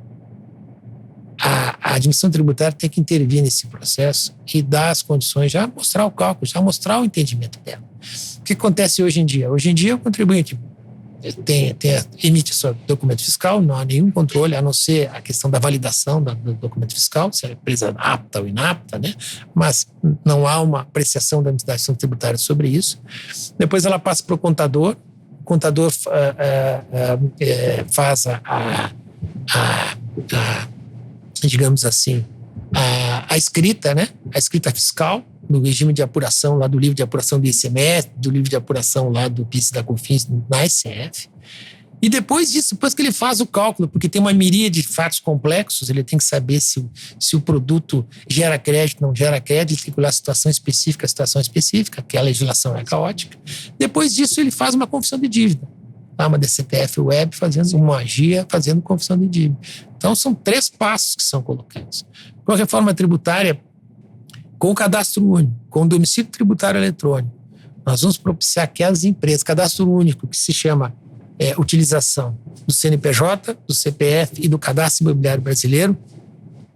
a administração tributária tem que intervir nesse processo e dar as condições, já mostrar o cálculo, já mostrar o entendimento dela. O que acontece hoje em dia? Hoje em dia o contribuinte emite seu documento fiscal, não há nenhum controle, a não ser a questão da validação do documento fiscal, se a empresa é apta ou inapta, né? Mas não há uma apreciação da administração tributária sobre isso. Depois ela passa para o contador faz digamos assim, a escrita, né? A escrita fiscal do regime de apuração lá do livro de apuração do ICMS, do livro de apuração lá do PIS e da COFINS na SCF. E depois disso, depois que ele faz o cálculo, porque tem uma miríade de fatos complexos, ele tem que saber se o produto gera crédito, não gera crédito, calcular a situação específica, que a legislação é caótica. Depois disso, ele faz uma confissão de dívida. Uma DCTF Web fazendo uma AGIA, fazendo confissão de dívida. Então, são 3 passos que são colocados. Com a reforma tributária, com o cadastro único, com o domicílio tributário eletrônico, nós vamos propiciar aquelas empresas, cadastro único, que se chama utilização do CNPJ, do CPF e do Cadastro Imobiliário Brasileiro,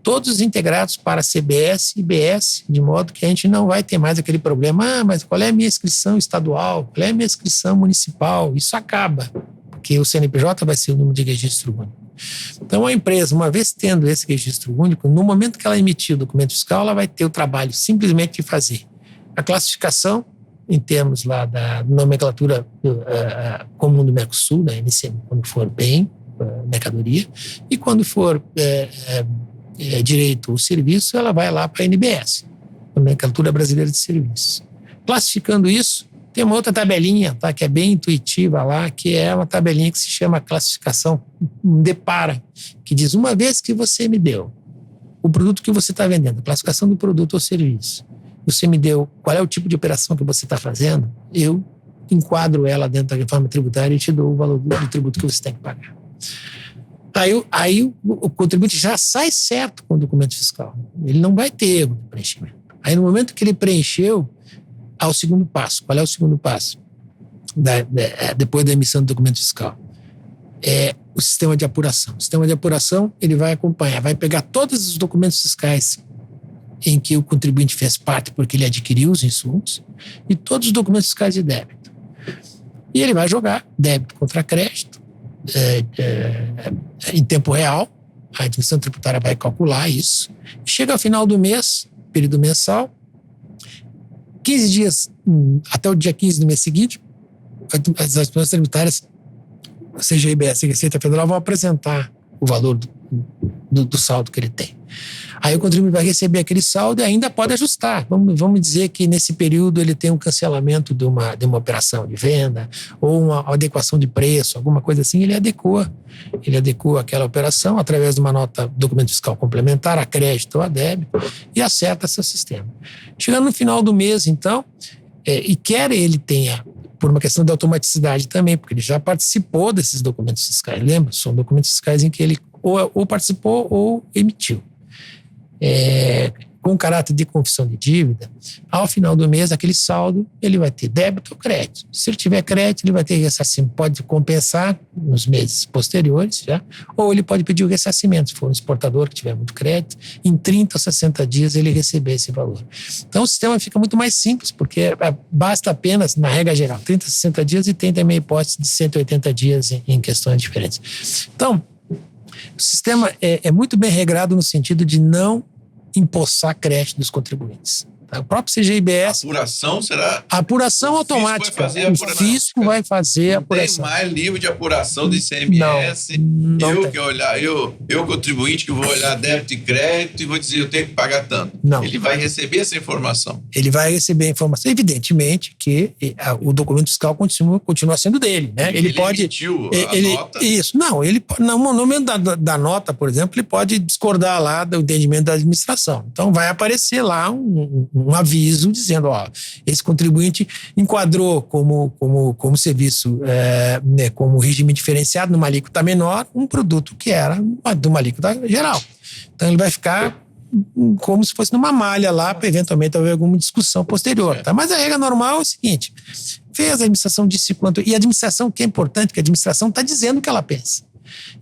todos integrados para CBS e IBS, de modo que a gente não vai ter mais aquele problema, mas qual é a minha inscrição estadual, qual é a minha inscrição municipal? Isso acaba, porque o CNPJ vai ser o número de registro único. Então, a empresa, uma vez tendo esse registro único, no momento que ela emitir o documento fiscal, ela vai ter o trabalho simplesmente de fazer a classificação, em termos lá da nomenclatura comum do Mercosul, da NCM, quando for bem, mercadoria, e quando for direito ou serviço, ela vai lá para a NBS, Nomenclatura Brasileira de Serviços. Classificando isso, Tem uma outra tabelinha, tá, que é bem intuitiva lá, que é uma tabelinha que se chama classificação Depara, que diz: uma vez que você me deu o produto que você está vendendo, a classificação do produto ou serviço, você me deu qual é o tipo de operação que você está fazendo, eu enquadro ela dentro da reforma tributária e te dou o valor do tributo que você tem que pagar. Aí o contribuinte já sai certo com o documento fiscal. Ele não vai ter erro de preenchimento. Aí no momento que ele preencheu, há o segundo passo. Qual é o segundo passo? Depois da emissão do documento fiscal. É o sistema de apuração. O sistema de apuração, ele vai acompanhar, vai pegar todos os documentos fiscais em que o contribuinte fez parte porque ele adquiriu os insumos e todos os documentos fiscais de débito. E ele vai jogar débito contra crédito em tempo real. A administração tributária vai calcular isso. Chega ao final do mês, período mensal, 15 dias, até o dia 15 do mês seguinte, as administrações tributárias, seja a IBS e a Receita Federal, vão apresentar o valor do saldo que ele tem. Aí o contribuinte vai receber aquele saldo e ainda pode ajustar. Vamos dizer que nesse período ele tem um cancelamento de uma operação de venda ou uma adequação de preço, alguma coisa assim, ele adequa aquela operação através de uma nota, documento fiscal complementar, a crédito ou a débito, e acerta seu sistema. Chegando no final do mês, então, e quer ele tenha, por uma questão de automaticidade também, porque ele já participou desses documentos fiscais, lembra? São documentos fiscais em que ele ou participou ou emitiu. Com caráter de confissão de dívida, ao final do mês, aquele saldo, ele vai ter débito ou crédito. Se ele tiver crédito, ele vai ter ressarcimento, pode compensar nos meses posteriores, já, ou ele pode pedir o ressarcimento, se for um exportador que tiver muito crédito, em 30 ou 60 dias ele receber esse valor. Então o sistema fica muito mais simples, porque basta apenas, na regra geral, 30, 60 dias, e tem também a hipótese de 180 dias em questões diferentes. Então, o sistema é muito bem regrado no sentido de não empossar crédito dos contribuintes. Tá? O próprio CGIBS... A apuração será... A apuração automática. O fisco vai fazer a apuração. Não tem mais livro de apuração do ICMS. Não que olhar, eu contribuinte, que vou olhar débito e crédito e vou dizer, eu tenho que pagar tanto. Não. Ele vai receber essa informação. Ele vai receber a informação. Evidentemente que o documento fiscal continua sendo dele. Né? Ele pode... emitiu a nota? Isso. Não, no momento da nota, por exemplo, ele pode discordar lá do entendimento da administração. Então vai aparecer lá um aviso dizendo, esse contribuinte enquadrou como serviço, como regime diferenciado numa alíquota menor, um produto que era de uma alíquota geral. Então ele vai ficar como se fosse numa malha lá, para eventualmente haver alguma discussão posterior. Tá? Mas a regra normal é o seguinte: fez, a administração disse quanto... E a administração, que é importante, que a administração está dizendo o que ela pensa.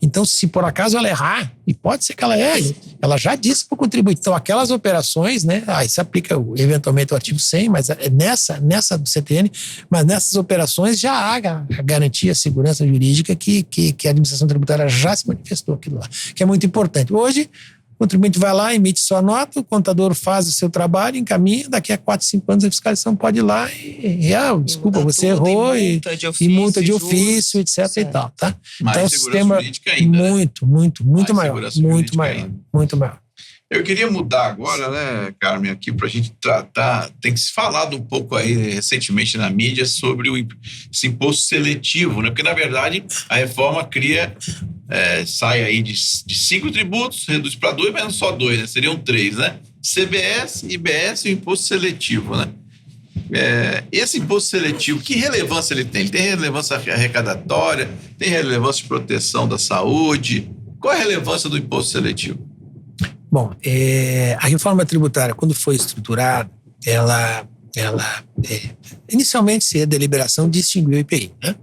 Então, se por acaso ela errar, e pode ser que ela erre, ela já disse para o contribuinte. Então, aquelas operações, né? Isso aplica eventualmente o artigo 100, mas nessa do CTN, mas nessas operações já há a garantia, a segurança jurídica que a administração tributária já se manifestou aquilo lá, que é muito importante. Hoje, o contribuinte vai lá, emite sua nota, o contador faz o seu trabalho, encaminha, daqui a 4, 5 anos a fiscalização pode ir lá desculpa, você errou, e multa de ofício, etc. e tal, tá? Mais então, o sistema ainda, muito maior. Muito maior. Eu queria mudar agora, né, Carmen, aqui para a gente tratar, tem que se falar um pouco aí recentemente na mídia sobre esse imposto seletivo, né? Porque, na verdade, a reforma sai aí de 5 tributos, reduz para 2, mas não só 2, né? Seriam 3, né? CBS, IBS e o imposto seletivo, né? Esse imposto seletivo, que relevância ele tem? Ele tem relevância arrecadatória? Tem relevância de proteção da saúde? Qual é a relevância do imposto seletivo? Bom, a reforma tributária, quando foi estruturada, ela inicialmente, a deliberação distinguiu o IPI, né?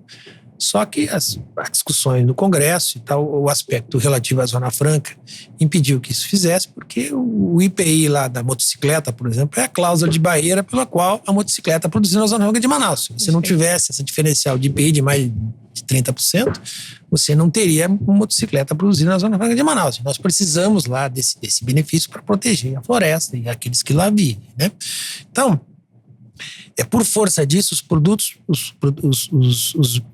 Só que as discussões no Congresso e tal, o aspecto relativo à Zona Franca impediu que isso fizesse, porque o IPI lá da motocicleta, por exemplo, é a cláusula de barreira pela qual a motocicleta produziu na Zona Franca de Manaus. Se não tivesse essa diferencial de IPI de mais de 30%, você não teria uma motocicleta produzida na Zona Franca de Manaus. Nós precisamos lá desse benefício para proteger a floresta e aqueles que lá vivem, né? Então, por força disso, os produtos,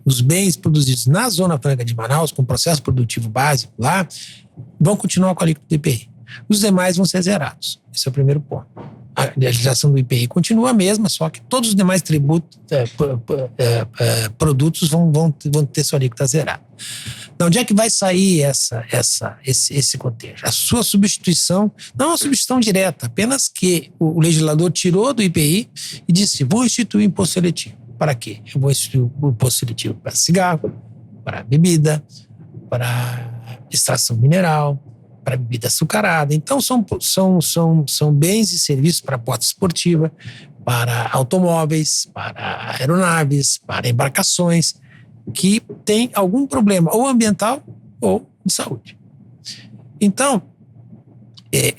os bens produzidos na Zona Franca de Manaus, com processo produtivo básico lá, vão continuar com a alíquota do IPI. Os demais vão ser zerados. Esse é o primeiro ponto. A legislação do IPI continua a mesma, só que todos os demais tributos, produtos vão ter sua alíquota zerada. De onde é que vai sair esse contexto? A sua substituição não é uma substituição direta, apenas que o legislador tirou do IPI e disse: vou instituir imposto seletivo. Para quê? Eu vou instituir o imposto seletivo para cigarro, para bebida, para extração mineral, para bebida açucarada. Então, são bens e serviços para porta esportiva, para automóveis, para aeronaves, para embarcações, que tem algum problema, ou ambiental ou de saúde. Então,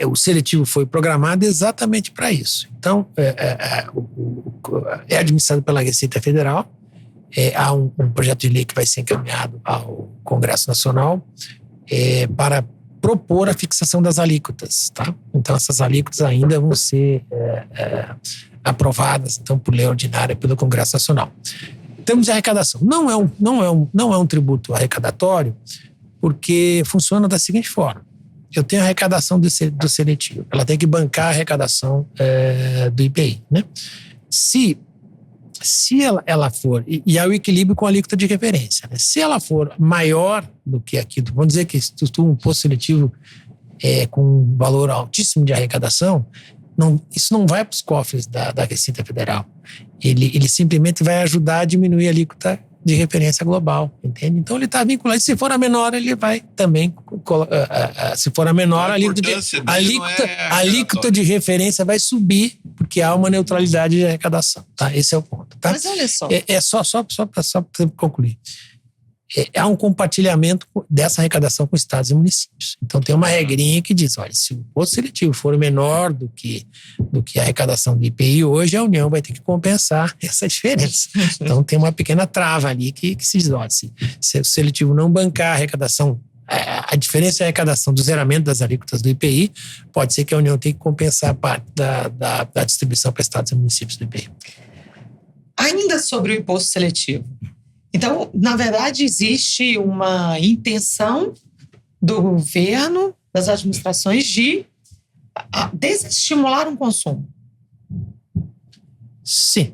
o seletivo foi programado exatamente para isso. Então, é administrado pela Receita Federal. Há um projeto de lei que vai ser encaminhado ao Congresso Nacional para propor a fixação das alíquotas. Tá? Então, essas alíquotas ainda vão ser aprovadas então, por lei ordinária pelo Congresso Nacional. Temos de arrecadação. Não é um tributo arrecadatório, porque funciona da seguinte forma. Eu tenho a arrecadação do seletivo. Ela tem que bancar a arrecadação do IPI. Né? Se ela for... E há o equilíbrio com a alíquota de referência. Né? Se ela for maior do que aquilo, vamos dizer que um imposto seletivo com um valor altíssimo de arrecadação, isso não vai para os cofres da Receita Federal. Ele simplesmente vai ajudar a diminuir a alíquota de referência global, entende? Então ele está vinculado. E se for a menor, ele vai também... se for a menor, a alíquota de referência vai subir, porque há uma neutralidade de arrecadação. Tá? Esse é o ponto. Tá? Mas olha só... Só para concluir. Há um compartilhamento dessa arrecadação com estados e municípios. Então tem uma regrinha que diz, olha, se o imposto seletivo for menor do que a arrecadação do IPI hoje, a União vai ter que compensar essa diferença. Então tem uma pequena trava ali que se diz, olha, se o seletivo não bancar a arrecadação, a diferença é a arrecadação do zeramento das alíquotas do IPI, pode ser que a União tenha que compensar parte da distribuição para estados e municípios do IPI. Ainda sobre o imposto seletivo. Então, na verdade, existe uma intenção do governo, das administrações, de desestimular um consumo. Sim.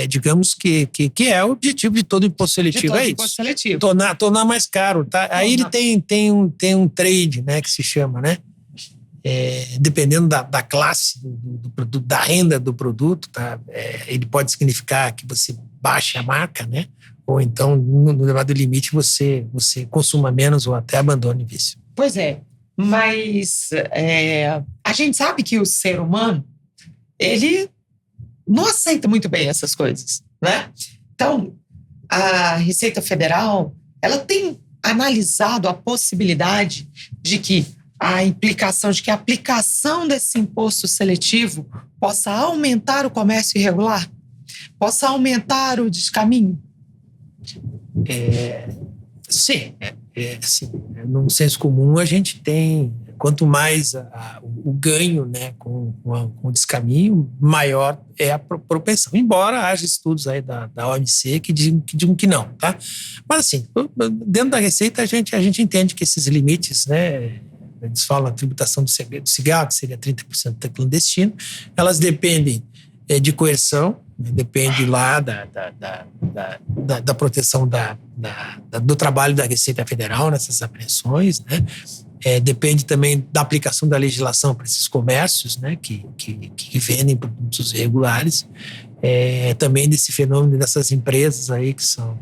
Digamos que é o objetivo de todo imposto seletivo. Imposto seletivo. Tornar mais caro. Tá? Aí ele tem um trade, né, que se chama, né? Dependendo da classe do produto, da renda do produto, tá? Ele pode significar que você baixe a marca, né? Ou então, no elevado limite, você consuma menos ou até abandone o vício. Pois é, mas a gente sabe que o ser humano, ele não aceita muito bem essas coisas, né? Então, a Receita Federal, ela tem analisado a possibilidade de que a aplicação desse imposto seletivo possa aumentar o comércio irregular, possa aumentar o descaminho. Sim. Assim, no senso comum, a gente tem, quanto mais o ganho, né, com o descaminho, maior é a propensão. Embora haja estudos aí da OMC que digam que não, tá? Mas assim, dentro da Receita, a gente entende que esses limites, né, eles falam a tributação do cigarro, que seria 30% clandestino, elas dependem de coerção, depende lá da proteção do trabalho da Receita Federal nessas apreensões, né? Depende também da aplicação da legislação para esses comércios, né, que vendem produtos irregulares, também desse fenômeno dessas empresas aí que são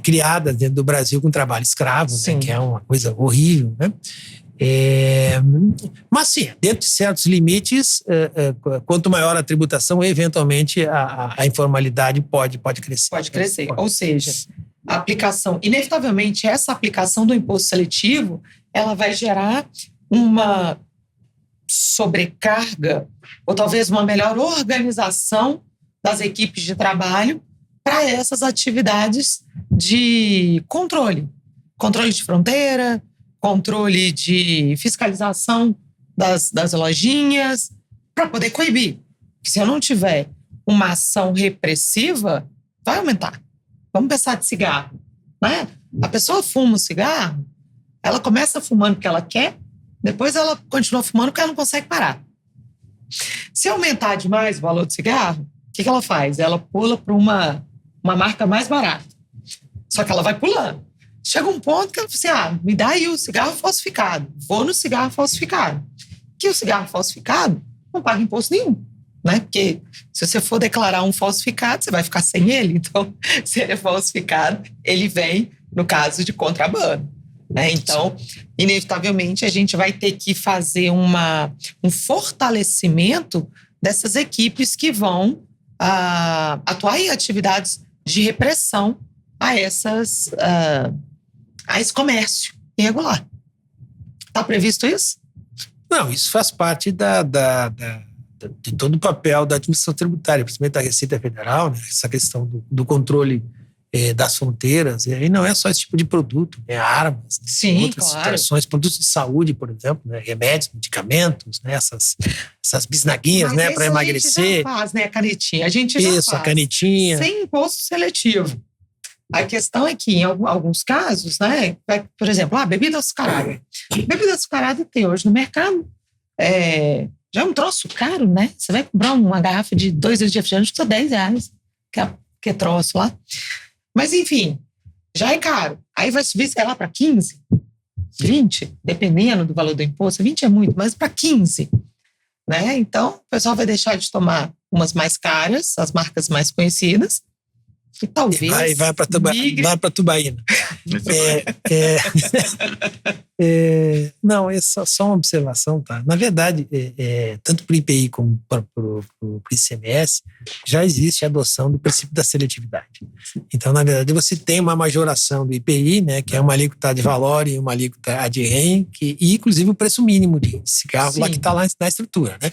criadas dentro do Brasil com trabalho escravo, né, que é uma coisa horrível, né? Mas sim, dentro de certos limites, quanto maior a tributação, eventualmente a informalidade pode crescer. Pode crescer. Ou seja, a aplicação, inevitavelmente, essa aplicação do imposto seletivo, ela vai gerar uma sobrecarga, ou talvez uma melhor organização das equipes de trabalho para essas atividades de controle de fronteira, controle de fiscalização das lojinhas, para poder coibir. Porque se eu não tiver uma ação repressiva, vai aumentar. Vamos pensar de cigarro, né? A pessoa fuma um cigarro, Ela começa fumando porque ela quer, depois ela continua fumando porque ela não consegue parar. Se aumentar demais o valor do cigarro, o que ela faz? Ela pula para uma marca mais barata. Só que ela vai pulando. Chega um ponto que ela fala assim, me dá aí o cigarro falsificado. Vou no cigarro falsificado. Que o cigarro falsificado não paga imposto nenhum, né? Porque se você for declarar um falsificado, você vai ficar sem ele. Então, se ele é falsificado, ele vem no caso de contrabando, né? Então, inevitavelmente, a gente vai ter que fazer um fortalecimento dessas equipes que vão atuar em atividades de repressão a esse comércio irregular. Está previsto isso? Não, isso faz parte de todo o papel da administração tributária, principalmente da Receita Federal, né? Essa questão do controle das fronteiras. E aí não é só esse tipo de produto, armas, sim, outras claro. situações, produtos de saúde, por exemplo, né? Remédios, medicamentos, né? Essas bisnaguinhas, né? Para emagrecer. A gente já faz, né? A canetinha. A gente já Isso, faz. a canetinha. Sem imposto seletivo. A questão é que, em alguns casos, né, por exemplo, bebida açucarada. Bebida açucarada tem hoje no mercado. Já é um troço caro, né? Você vai comprar uma garrafa de 2 litros de refrigerante, custa R$10, que é troço lá. Mas, enfim, já é caro. Aí vai subir, sei lá, para 15, 20, dependendo do valor do imposto. 20 é muito, mas para 15. Né? Então, o pessoal vai deixar de tomar umas mais caras, as marcas mais conhecidas, e talvez vai para Tubaína. Não, é só uma observação, tá? Na verdade, tanto para o IPI como para o ICMS, já existe a adoção do princípio da seletividade. Então, na verdade, você tem uma majoração do IPI, né, que é uma alíquota de valor e uma alíquota de renda, e inclusive o preço mínimo de cigarro, sim, lá que está lá na estrutura. Né?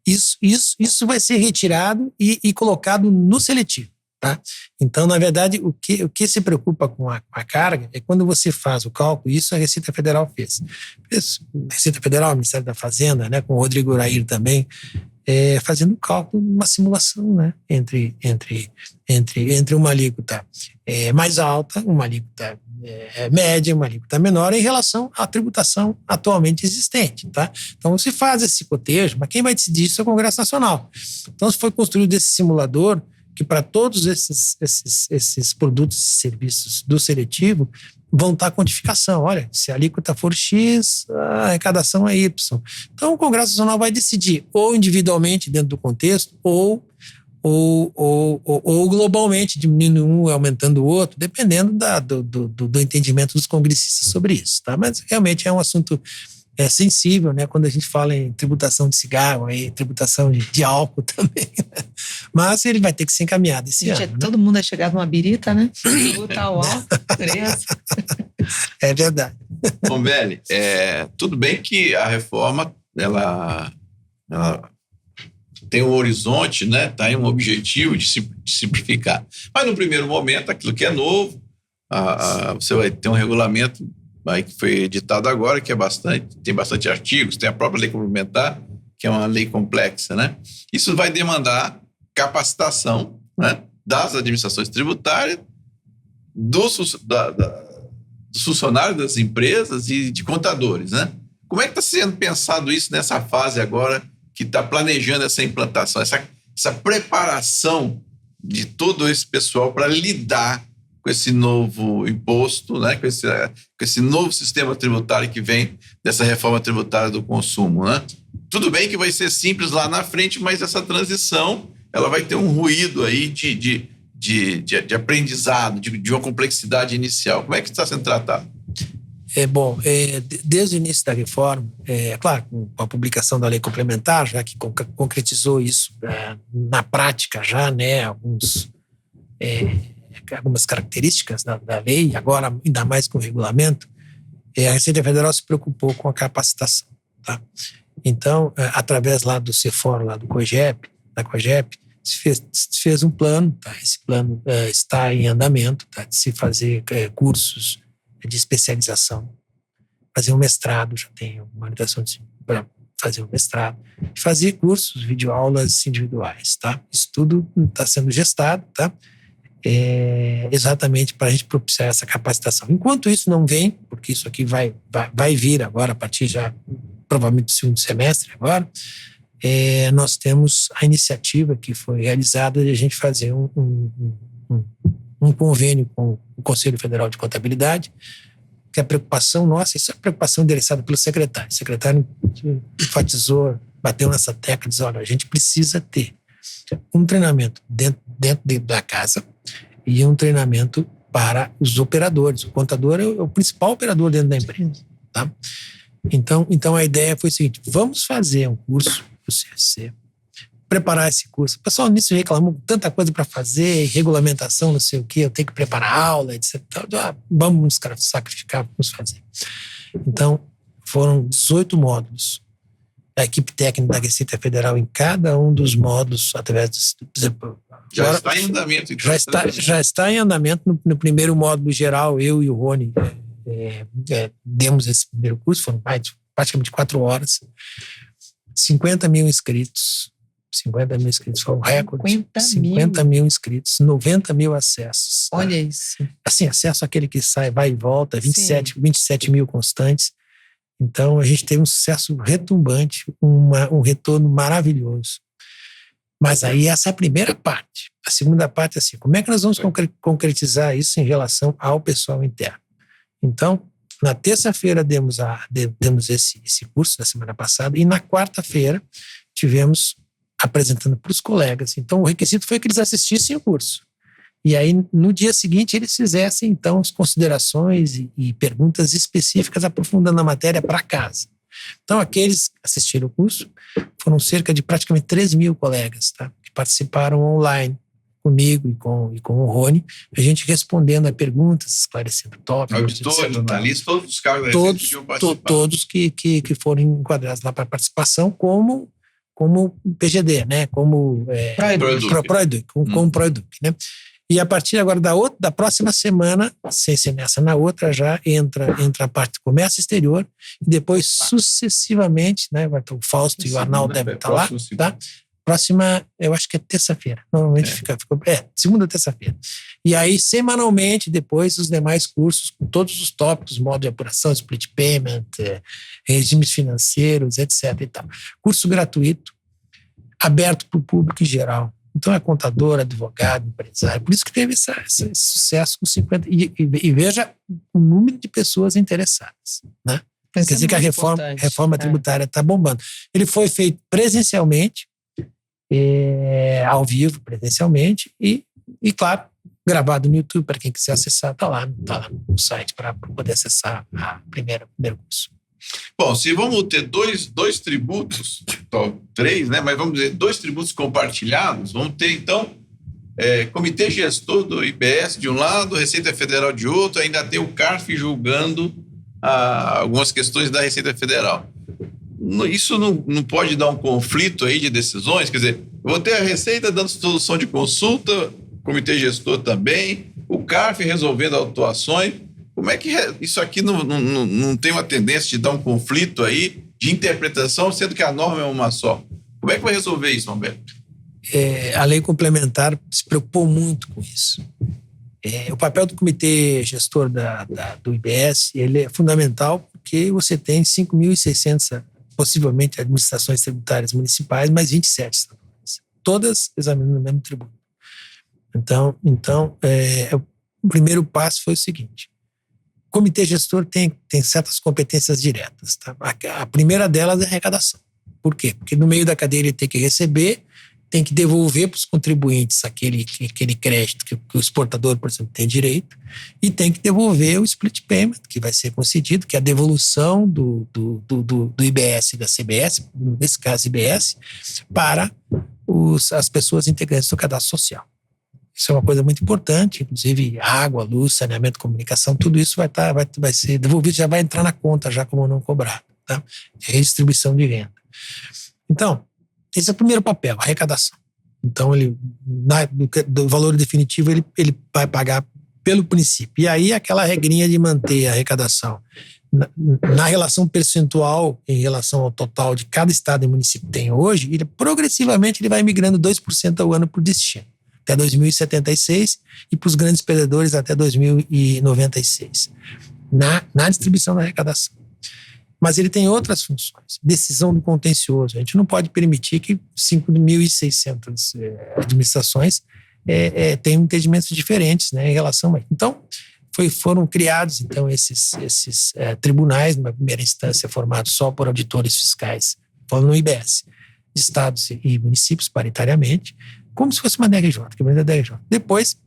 Isso vai ser retirado e colocado no seletivo. Tá? Então, na verdade, o que se preocupa com a carga é quando você faz o cálculo, isso a Receita Federal fez. A Receita Federal, o Ministério da Fazenda, né, com o Rodrigo Urair também, fazendo o cálculo, uma simulação, né, entre uma alíquota mais alta, uma alíquota média, uma alíquota menor em relação à tributação atualmente existente. Tá? Então, se faz esse cotejo, mas quem vai decidir isso é o Congresso Nacional. Então, se foi construído esse simulador, que para todos esses produtos e serviços do seletivo vão estar quantificação. Olha, se a alíquota for X, a arrecadação é Y. Então, o Congresso Nacional vai decidir ou individualmente dentro do contexto ou globalmente, diminuindo um e aumentando o outro, dependendo do entendimento dos congressistas sobre isso. Tá? Mas realmente é um assunto sensível, né? Quando a gente fala em tributação de cigarro, em tributação de álcool também. Né? Mas ele vai ter que ser encaminhado esse ano. Né? Todo mundo é chegado numa birita, né? Tributar o álcool, beleza. É verdade. Bom, Beli, tudo bem que a reforma ela tem um horizonte, né? Tá em um objetivo de simplificar. Mas no primeiro momento, aquilo que é novo, você vai ter um regulamento aí que foi editado agora, que tem bastante artigos, tem a própria lei complementar, que é uma lei complexa, né? Isso vai demandar capacitação, né, das administrações tributárias, dos funcionários das empresas e de contadores, né? Como é que está sendo pensado isso nessa fase agora que está planejando essa implantação, essa preparação de todo esse pessoal para lidar com esse novo imposto, né? com esse novo sistema tributário que vem dessa reforma tributária do consumo, né? Tudo bem que vai ser simples lá na frente, mas essa transição ela vai ter um ruído aí de aprendizado, de uma complexidade inicial. Como é que está sendo tratado? Desde o início da reforma, claro, com a publicação da lei complementar, já que concretizou isso na prática já, né, algumas características da lei, agora ainda mais com o regulamento, a Receita Federal se preocupou com a capacitação. Tá? Então, através lá do CEFOR, lá da COGEP, se fez um plano, tá? Esse plano está em andamento, tá? De se fazer cursos de especialização, fazer um mestrado, já tem uma orientação para fazer um mestrado, e fazer cursos, videoaulas individuais. Tá? Isso tudo está sendo gestado, tá? exatamente para a gente propiciar essa capacitação. Enquanto isso não vem, porque isso aqui vai vir agora, a partir já, provavelmente do segundo semestre agora, nós temos a iniciativa que foi realizada de a gente fazer um convênio com o Conselho Federal de Contabilidade, que a preocupação nossa, isso é preocupação endereçada pelo secretário. O secretário enfatizou, bateu nessa tecla, diz, olha, a gente precisa ter um treinamento dentro da casa e um treinamento para os operadores. O contador é o principal operador dentro da empresa. Tá? Então a ideia foi o seguinte, vamos fazer um curso do CFC, preparar esse curso. O pessoal nisso reclamou tanta coisa para fazer, regulamentação, não sei o quê, eu tenho que preparar aula, etc. Vamos nos sacrificar, vamos fazer. Então, foram 18 módulos da equipe técnica da Receita Federal em cada um dos módulos, através Já está em andamento. Então, já está em andamento. No primeiro módulo geral, eu e o Rony demos esse primeiro curso, foram praticamente 4 horas, 50 mil inscritos, foi um recorde. 50 mil inscritos, 90 mil acessos. Olha tá? isso. Assim, acesso àquele que sai, vai e volta, 27 mil constantes. Então, a gente teve um sucesso retumbante, um retorno maravilhoso. Mas aí essa é a primeira parte. A segunda parte é assim, como é que nós vamos concretizar isso em relação ao pessoal interno? Então, na terça-feira demos esse curso, na semana passada, e na quarta-feira tivemos apresentando para os colegas. Então, o requisito foi que eles assistissem o curso. E aí, no dia seguinte, eles fizessem, então, as considerações e perguntas específicas aprofundando a matéria para casa. Então, aqueles que assistiram o curso foram cerca de praticamente 3 mil colegas, tá? Que participaram online comigo e com o Rony, a gente respondendo a perguntas, esclarecendo tópicos. Auditor, jornalista, todos os cargos da todos, podiam participar. Todos que foram enquadrados lá para participação como PGD, né? Como Proeduc, como Proeduc, né? E a partir agora da próxima semana, sem ser nessa, na outra já entra a parte do comércio exterior e depois sucessivamente, né? Vai ter o Fausto e o Arnaldo devem estar lá, tá? Próxima, eu acho que é terça-feira. Normalmente fica segunda ou terça-feira. E aí, semanalmente, depois, os demais cursos, com todos os tópicos, modo de apuração, split payment, regimes financeiros, etc. e tal. Curso gratuito, aberto para o público em geral. Então, é contador, advogado, empresário. Por isso que teve esse sucesso com 50... E veja o número de pessoas interessadas, né? Quer dizer que a reforma tributária está bombando. Ele foi feito presencialmente, ao vivo, presencialmente, e claro, gravado no YouTube, para quem quiser acessar, está lá no site para poder acessar o primeiro curso. Bom, se vamos ter dois tributos, 3, né? Mas vamos dizer, 2 tributos compartilhados, vamos ter, então, Comitê Gestor do IBS de um lado, Receita Federal de outro, ainda tem o CARF julgando algumas questões da Receita Federal. Isso não pode dar um conflito aí de decisões? Quer dizer, eu vou ter a Receita dando solução de consulta, o Comitê Gestor também, o CARF resolvendo autuações. Como é que isso aqui não tem uma tendência de dar um conflito aí de interpretação, sendo que a norma é uma só? Como é que vai resolver isso, Humberto? A lei complementar se preocupou muito com isso. O papel do Comitê Gestor do IBS ele é fundamental porque você tem 5.600 possivelmente administrações tributárias municipais, mais 27 estaduais, todas examinando o mesmo tributo. Então, o primeiro passo foi o seguinte: o comitê gestor tem certas competências diretas. Tá? A primeira delas é a arrecadação. Por quê? Porque no meio da cadeia ele tem que receber, tem que devolver para os contribuintes aquele crédito que o exportador, por exemplo, tem direito, e tem que devolver o split payment, que vai ser concedido, que é a devolução do IBS e da CBS, nesse caso IBS, para as pessoas integrantes do cadastro social. Isso é uma coisa muito importante, inclusive água, luz, saneamento, comunicação, tudo isso vai ser devolvido, já vai entrar na conta já como não cobrado, tá? Redistribuição de renda. Então, esse é o primeiro papel, a arrecadação. Então, do valor definitivo, ele vai pagar pelo princípio. E aí, aquela regrinha de manter a arrecadação na relação percentual em relação ao total de cada estado e município tem hoje, progressivamente ele vai migrando 2% ao ano por destino. até 2076 e para os grandes perdedores até 2096, na distribuição da arrecadação. Mas ele tem outras funções. Decisão do contencioso. A gente não pode permitir que 5.600 administrações tenham entendimentos diferentes, né, em relação a isso. Então, foram criados então esses tribunais, numa primeira instância, formados só por auditores fiscais, falando no IBS, de estados e municípios, paritariamente, como se fosse uma DRJ, que é a DRJ. Depois,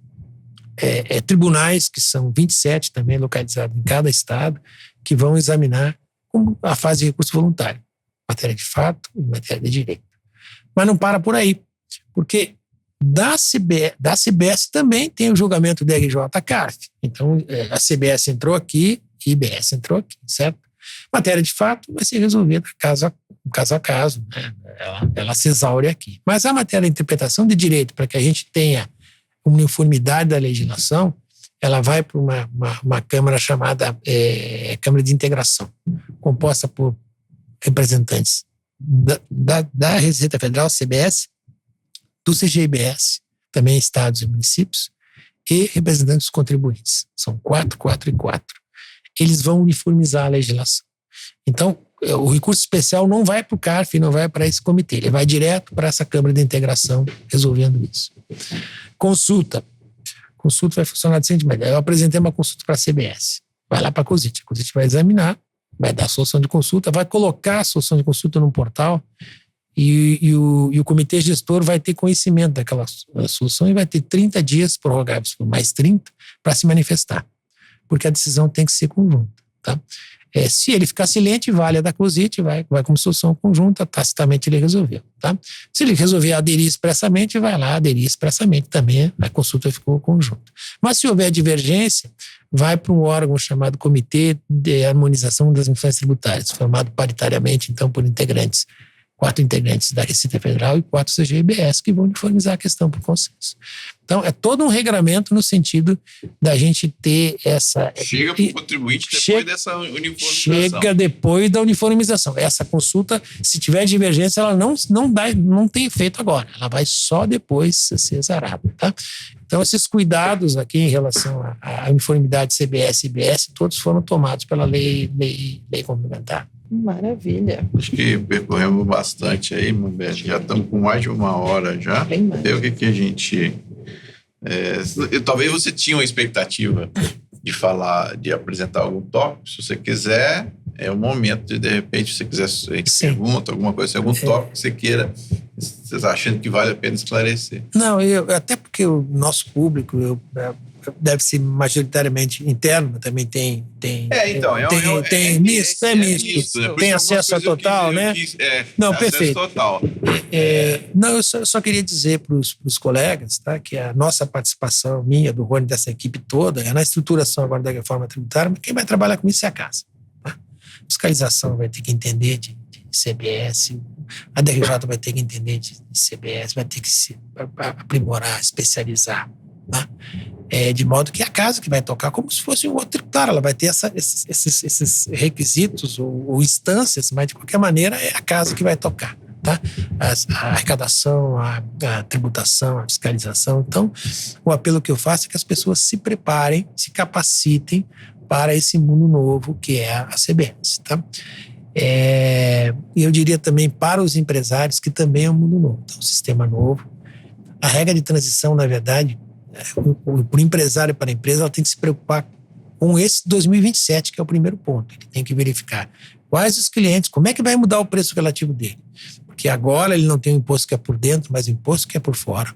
tribunais, que são 27 também localizados em cada estado, que vão examinar a fase de recurso voluntário, matéria de fato e matéria de direito. Mas não para por aí, porque da CBS também tem o julgamento DRJ-CARF. Então, a CBS entrou aqui e a IBS entrou aqui, certo? Matéria de fato vai ser resolvida caso a caso, né? Ela se exaure aqui. Mas a matéria de interpretação de direito, para que a gente tenha uma uniformidade da legislação, ela vai para uma Câmara chamada Câmara de Integração, composta por representantes da Receita Federal, CBS, do CGIBS, também estados e municípios, e representantes dos contribuintes. São 4, 4 e 4. Eles vão uniformizar a legislação. Então, o recurso especial não vai para o CARF, não vai para esse comitê, ele vai direto para essa Câmara de Integração resolvendo isso. Consulta vai funcionar de seguinte maneira. Eu apresentei uma consulta para a CBS, vai lá para a COSIT vai examinar, vai dar a solução de consulta, vai colocar a solução de consulta num portal e o comitê gestor vai ter conhecimento daquela solução e vai ter 30 dias prorrogáveis por mais 30 para se manifestar, porque a decisão tem que ser conjunta, tá? Se ele ficar silente, vale a da COSIT, vai como solução conjunta, tacitamente ele resolveu, tá? Se ele resolver aderir expressamente, vai lá aderir expressamente também, a consulta ficou conjunta. Mas se houver divergência, vai para um órgão chamado Comitê de Harmonização das Administrações Tributárias, formado paritariamente, então, por 4 integrantes da Receita Federal e 4 CGIBS, que vão uniformizar a questão por consenso. Então, é todo um regramento no sentido da gente ter essa... Chega para o contribuinte depois dessa uniformização. Chega depois da uniformização. Essa consulta, se tiver divergência, ela não tem efeito agora. Ela vai só depois ser exarada, tá? Então, esses cuidados aqui em relação à uniformidade CBS e IBS, todos foram tomados pela lei complementar. Maravilha. Acho que percorremos bastante aí, Mambete. Já estamos com mais de 1 hora já. Bem mais. Ver o que a gente... talvez você tinha uma expectativa de apresentar algum tópico. Se você quiser, é o momento de repente, se você quiser pergunta, alguma coisa, se algum tópico que você queira, você está achando que vale a pena esclarecer. Não, até porque o nosso público deve ser majoritariamente interno, também tem misto, tem acesso a total, né? Não, perfeito. Total. Não, eu só queria dizer para os colegas, tá, que a nossa participação, minha, do Rony, dessa equipe toda, é na estruturação agora da reforma tributária, mas quem vai trabalhar com isso é a casa. Tá? A fiscalização vai ter que entender de CBS, a DRJ vai ter que entender de CBS, vai ter que se aprimorar, especializar. Tá? De modo que é a casa que vai tocar como se fosse um outro tributário. Ela vai ter esses requisitos ou instâncias, mas de qualquer maneira é a casa que vai tocar. Tá? A arrecadação, a tributação, a fiscalização. Então, o apelo que eu faço é que as pessoas se preparem, se capacitem para esse mundo novo que é a CBS. Tá? E eu diria também para os empresários que também é um mundo novo. Então, um sistema novo. A regra de transição, na verdade, para o empresário e para a empresa, ela tem que se preocupar com esse 2027, que é o primeiro ponto. Ele tem que verificar quais os clientes, como é que vai mudar o preço relativo dele. Porque agora ele não tem o imposto que é por dentro, mas o imposto que é por fora.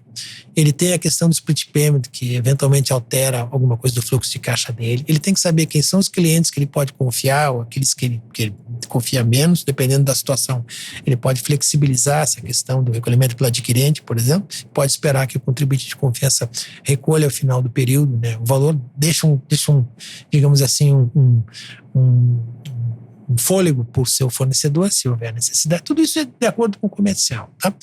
Ele tem a questão do split payment, que eventualmente altera alguma coisa do fluxo de caixa dele. Ele tem que saber quem são os clientes que ele pode confiar ou aqueles que ele confia menos, dependendo da situação. Ele pode flexibilizar essa questão do recolhimento pelo adquirente, por exemplo. Pode esperar que o contribuinte de confiança recolha ao final do período, né? O valor deixa digamos assim, um fôlego por seu fornecedor, se houver necessidade. Tudo isso é de acordo com o comercial. Tá?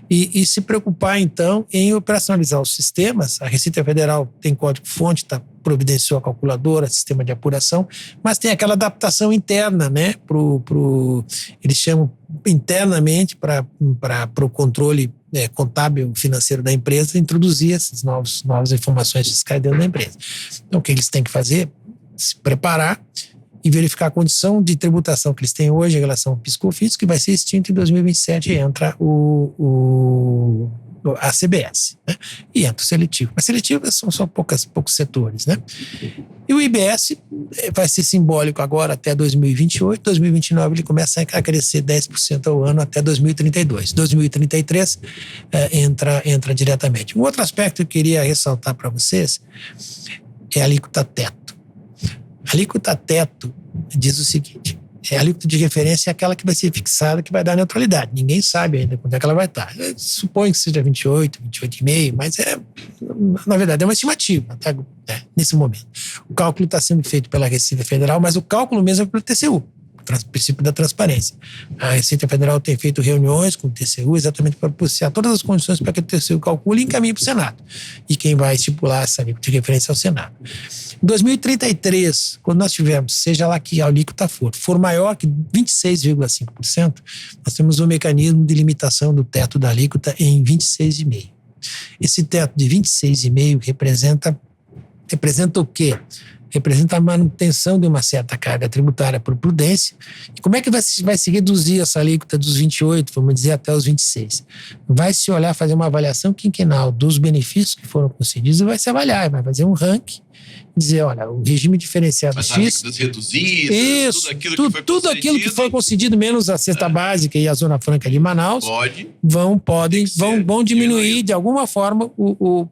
E se preocupar, então, em operacionalizar os sistemas. A Receita Federal tem código-fonte, providenciou a calculadora, sistema de apuração, mas tem aquela adaptação interna, né? Eles chamam internamente para o controle contábil financeiro da empresa introduzir essas novas informações fiscais dentro da empresa. Então, o que eles têm que fazer? Se preparar e verificar a condição de tributação que eles têm hoje em relação ao PIS/COFINS, que vai ser extinto em 2027 e entra a CBS, né? E entra o seletivo. Mas seletivo são só poucos setores, né? E o IBS vai ser simbólico agora até 2028. 2029 ele começa a crescer 10% ao ano até 2032. 2033 entra diretamente. Um outro aspecto que eu queria ressaltar para vocês é a alíquota teto. A alíquota teto diz o seguinte: a alíquota de referência é aquela que vai ser fixada, que vai dar neutralidade. Ninguém sabe ainda quando é que ela vai estar. Supõe que seja 28, 28,5, mas na verdade é uma estimativa até, nesse momento. O cálculo está sendo feito pela Receita Federal, mas o cálculo mesmo é pelo TCU, o princípio da transparência. A Receita Federal tem feito reuniões com o TCU exatamente para propiciar todas as condições para que o TCU calcule e encaminhe para o Senado. E quem vai estipular essa alíquota de referência é o Senado. Em 2033, quando nós tivermos, seja lá que a alíquota for maior que 26,5%, nós temos um mecanismo de limitação do teto da alíquota em 26,5%. Esse teto de 26,5% representa o quê? Representa a manutenção de uma certa carga tributária por prudência. E como é que vai se reduzir essa alíquota dos 28, vamos dizer, até os 26? Vai se olhar, fazer uma avaliação quinquenal dos benefícios que foram concedidos e vai se avaliar, vai fazer um ranking, dizer, olha, o regime diferenciado X... alíquotas reduzidas, isso, tudo aquilo que foi concedido, menos a cesta básica e a Zona Franca de Manaus, vão diminuir de alguma forma o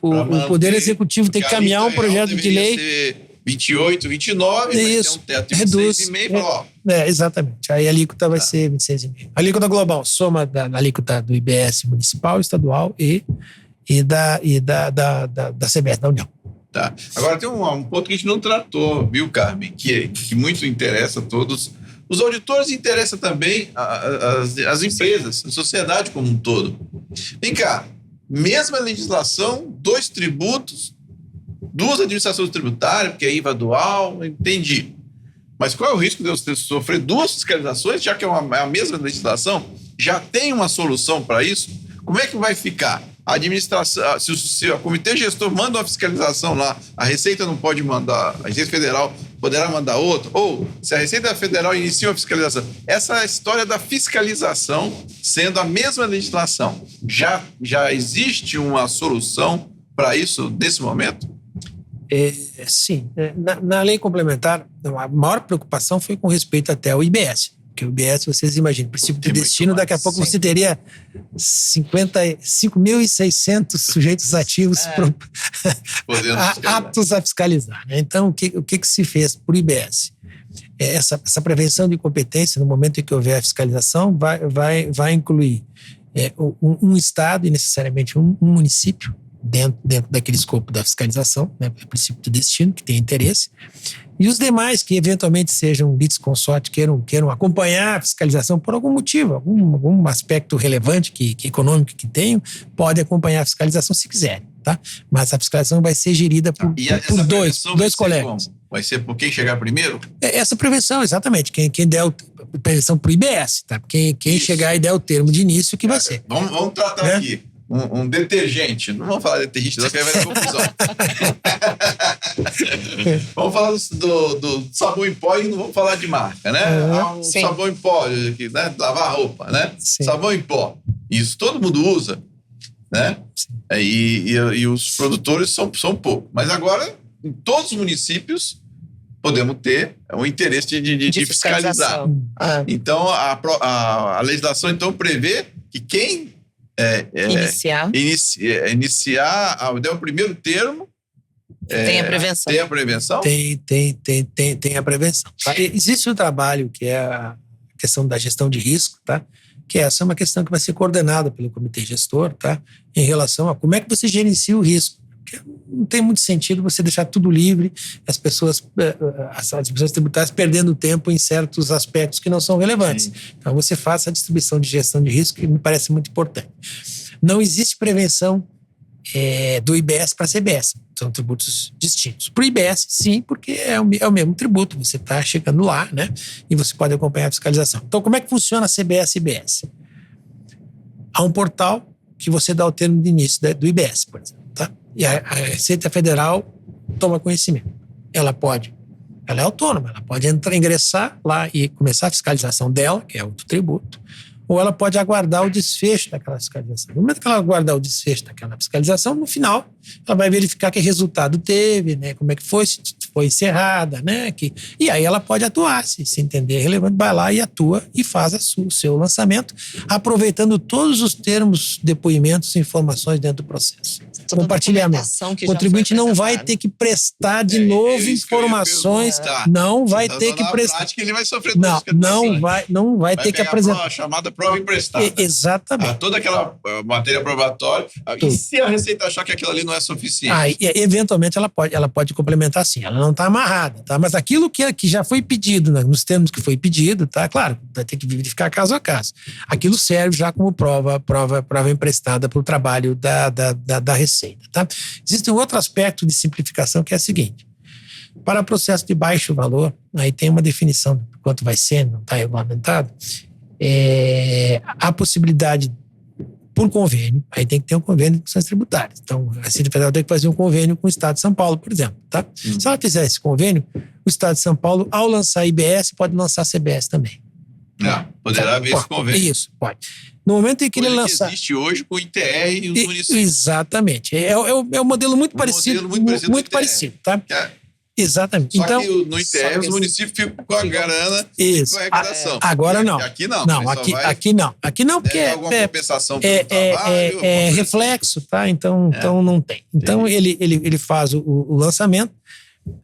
Poder Executivo tem que caminhar um projeto de lei... 28, 29, isso, vai ter um teto de reduz, 26,5. Exatamente. Aí a alíquota vai ser 26,5. A alíquota global, soma da alíquota do IBS municipal, estadual e da CBS, da União. Tá. Agora tem um ponto que a gente não tratou, viu, Carmen? Que muito interessa a todos. Os auditores interessam também as empresas, a sociedade como um todo. Vem cá, mesma legislação, 2 tributos, 2 administrações tributárias, porque é IVA dual, entendi. Mas qual é o risco de eu sofrer 2 fiscalizações, já que é a mesma legislação? Já tem uma solução para isso? Como é que vai ficar? A administração, se o comitê gestor manda uma fiscalização lá, a Receita não pode mandar, a Receita Federal poderá mandar outra, ou se a Receita Federal inicia uma fiscalização. Essa história da fiscalização sendo a mesma legislação, já existe uma solução para isso nesse momento? Sim. Na lei complementar, a maior preocupação foi com respeito até ao IBS. Porque o IBS, vocês imaginam, princípio de destino, daqui a pouco você teria 5.600 sujeitos ativos aptos a fiscalizar. Né? Então, o que se fez por IBS? Essa prevenção de incompetência, no momento em que houver a fiscalização, vai incluir um estado e necessariamente um município, dentro daquele escopo da fiscalização, né, o princípio do destino, que tem interesse, e os demais que eventualmente sejam litisconsorte, queiram acompanhar a fiscalização por algum motivo, algum aspecto relevante econômico que tenham, pode acompanhar a fiscalização se quiserem, tá? Mas a fiscalização vai ser gerida por dois colegas. Vai ser por quem chegar primeiro? Essa prevenção, exatamente. Quem der prevenção para o IBS, tá? Quem chegar e der o termo de início, que vai ser. Vamos tratar aqui. Um detergente. Não vamos falar de detergente, não, que aí vai dar confusão. Vamos falar do sabão em pó e não vamos falar de marca, né? Sabão em pó, né? Lavar roupa, né? Sim. Sabão em pó. Isso todo mundo usa, né? E os produtores são poucos. Mas agora, em todos os municípios, podemos ter o interesse de fiscalizar. Então, a legislação então prevê que quem iniciar der o primeiro termo. Tem a prevenção. Tem a prevenção? Tem a prevenção. Tá? Existe um trabalho que é a questão da gestão de risco, tá? Que essa é uma questão que vai ser coordenada pelo comitê gestor, tá? Em relação a como é que você gerencia o risco. Porque não tem muito sentido você deixar tudo livre, as pessoas tributárias perdendo tempo em certos aspectos que não são relevantes. Sim. Então, você faz essa distribuição de gestão de risco, que me parece muito importante. Não existe prevenção do IBS para a CBS. São tributos distintos. Para o IBS, sim, porque é o mesmo tributo. Você está chegando lá, né? E você pode acompanhar a fiscalização. Então, como é que funciona a CBS e IBS? Há um portal que você dá o termo de início do IBS, por exemplo. Tá? E a Receita Federal toma conhecimento. Ela é autônoma, ela pode ingressar lá e começar a fiscalização dela, que é outro tributo, ou ela pode aguardar o desfecho daquela fiscalização. No momento que ela aguardar o desfecho daquela fiscalização, no final, ela vai verificar que resultado teve, né, como é que foi, se foi encerrada, né, e aí ela pode atuar, se entender relevante, vai lá e atua e faz o seu lançamento, aproveitando todos os termos, depoimentos e informações dentro do processo. Compartilhamento. O contribuinte não vai ter que prestar de novo informações, não vai ter que prestar. Prática, ele vai sofrer não vai ter que apresentar. A chamada prova emprestada. Exatamente. Toda aquela matéria probatória. E se a Receita achar que aquilo ali não é suficiente? Eventualmente ela pode complementar sim. Ela não está amarrada, tá? Mas aquilo que já foi pedido, né, nos termos que foi pedido, tá? Claro, vai ter que verificar caso a caso. Aquilo serve já como prova emprestada para o trabalho da Receita. Tá? Existe um outro aspecto de simplificação que é o seguinte: para processo de baixo valor, aí tem uma definição de quanto vai ser, não está regulamentado, a possibilidade por convênio, aí tem que ter um convênio com as tributárias. Então, a Receita Federal tem que fazer um convênio com o Estado de São Paulo, por exemplo. Tá? Se ela fizer esse convênio, o Estado de São Paulo, ao lançar IBS, pode lançar CBS também. Poderá haver esse convênio. Isso, pode. No momento em que ele lançar... que existe hoje com o ITR e os municípios. Exatamente. É um modelo muito parecido. Muito parecido, tá? Exatamente. Só então, que no ITR os municípios ficam com a grana isso. com a arrecadação. Agora não. Aqui não. Não, aqui não. Aqui não, porque compensação trabalho, é reflexo, tá? Então não tem. Então ele faz o lançamento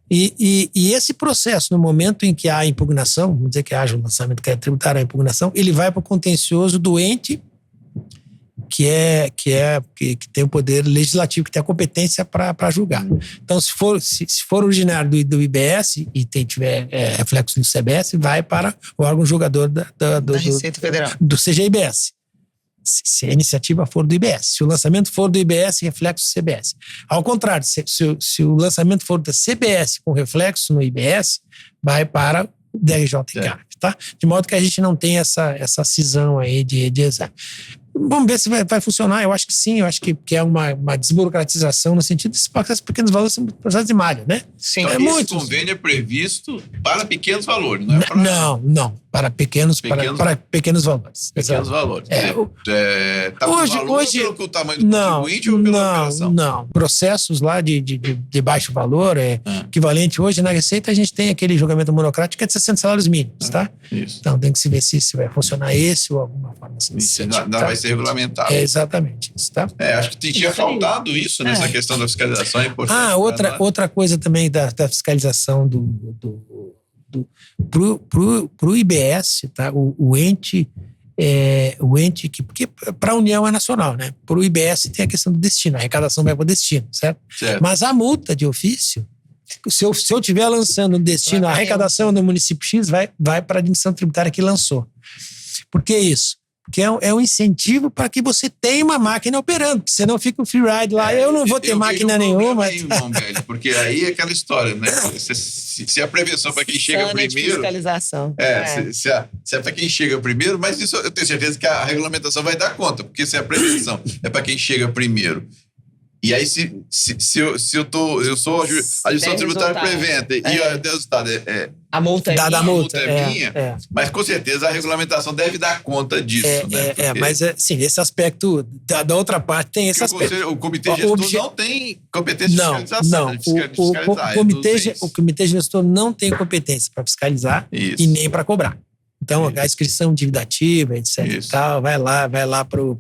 e esse processo, no momento em que há impugnação, vamos dizer que haja um lançamento que é tributário a impugnação, ele vai para o contencioso do ente que tem o poder legislativo, que tem a competência para julgar. Então, se for originário do IBS e tiver reflexo no CBS, vai para o órgão julgador da Receita Federal. Do CGIBS. Se a iniciativa for do IBS. Se o lançamento for do IBS, reflexo no CBS. Ao contrário, se o lançamento for da CBS com reflexo no IBS, vai para o DRJ e CARF, tá? De modo que a gente não tem essa cisão aí de exame. Vamos ver se vai funcionar. Eu acho que sim, eu acho que é uma desburocratização no sentido desses pequenos valores são processos de malha, né? Sim. Então, esse convênio é previsto para pequenos valores, não é para... Não, para pequenos valores. Pequenos valores. Tá hoje, pelo tamanho do contribuinte ou pela operação? Não. Processos lá de baixo valor, equivalente hoje na Receita, a gente tem aquele julgamento monocrático que é de 60 salários mínimos, tá? Isso. Então tem que se ver se vai funcionar esse ou alguma forma assim. Vai ser regulamentado. Exatamente isso, tá? Acho que tinha faltado isso nessa questão da fiscalização, é importante. Outra coisa também da fiscalização pro IBS, tá? O ente que... Porque para a União é nacional, né? Para o IBS tem a questão do destino, a arrecadação vai para o destino, certo? Mas a multa de ofício, se eu estiver lançando um destino, a arrecadação do município X vai para a admissão tributária que lançou. Por que isso? Porque é um incentivo para que você tenha uma máquina operando, porque senão fica o free ride lá. Eu não vou ter máquina nenhuma. Porque aí é aquela história, né? Se a prevenção para quem chega primeiro. Fiscalização. Se é para quem chega primeiro, mas isso eu tenho certeza que a regulamentação vai dar conta, porque se a prevenção é para quem chega primeiro. E aí, se eu sou a gestão tributária preventa e o resultado a multa é minha. A multa é minha, mas com certeza a regulamentação deve dar conta disso. Mas sim, esse aspecto da outra parte tem esse aspecto. O comitê gestor não tem competência de fiscalização. O comitê gestor não tem competência para fiscalizar e nem para cobrar. Então, a inscrição dívida ativa, etc. E tal, vai lá pro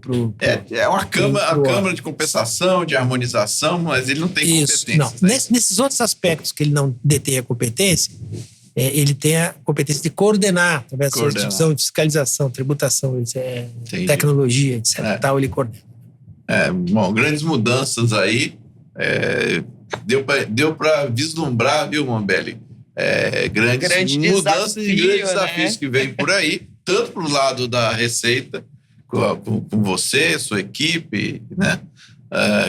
é uma câmara de compensação, de harmonização, mas ele não tem competência. Não. Nesses outros aspectos que ele não detém a competência, ele tem a competência de coordenar, através da instituição de fiscalização, tributação, tecnologia, etc. Tal, ele coordena. Grandes mudanças aí. Deu para vislumbrar, viu, Mombelli? Grandes mudanças e grandes desafios que vêm por aí, tanto para o lado da Receita, com você, sua equipe, né?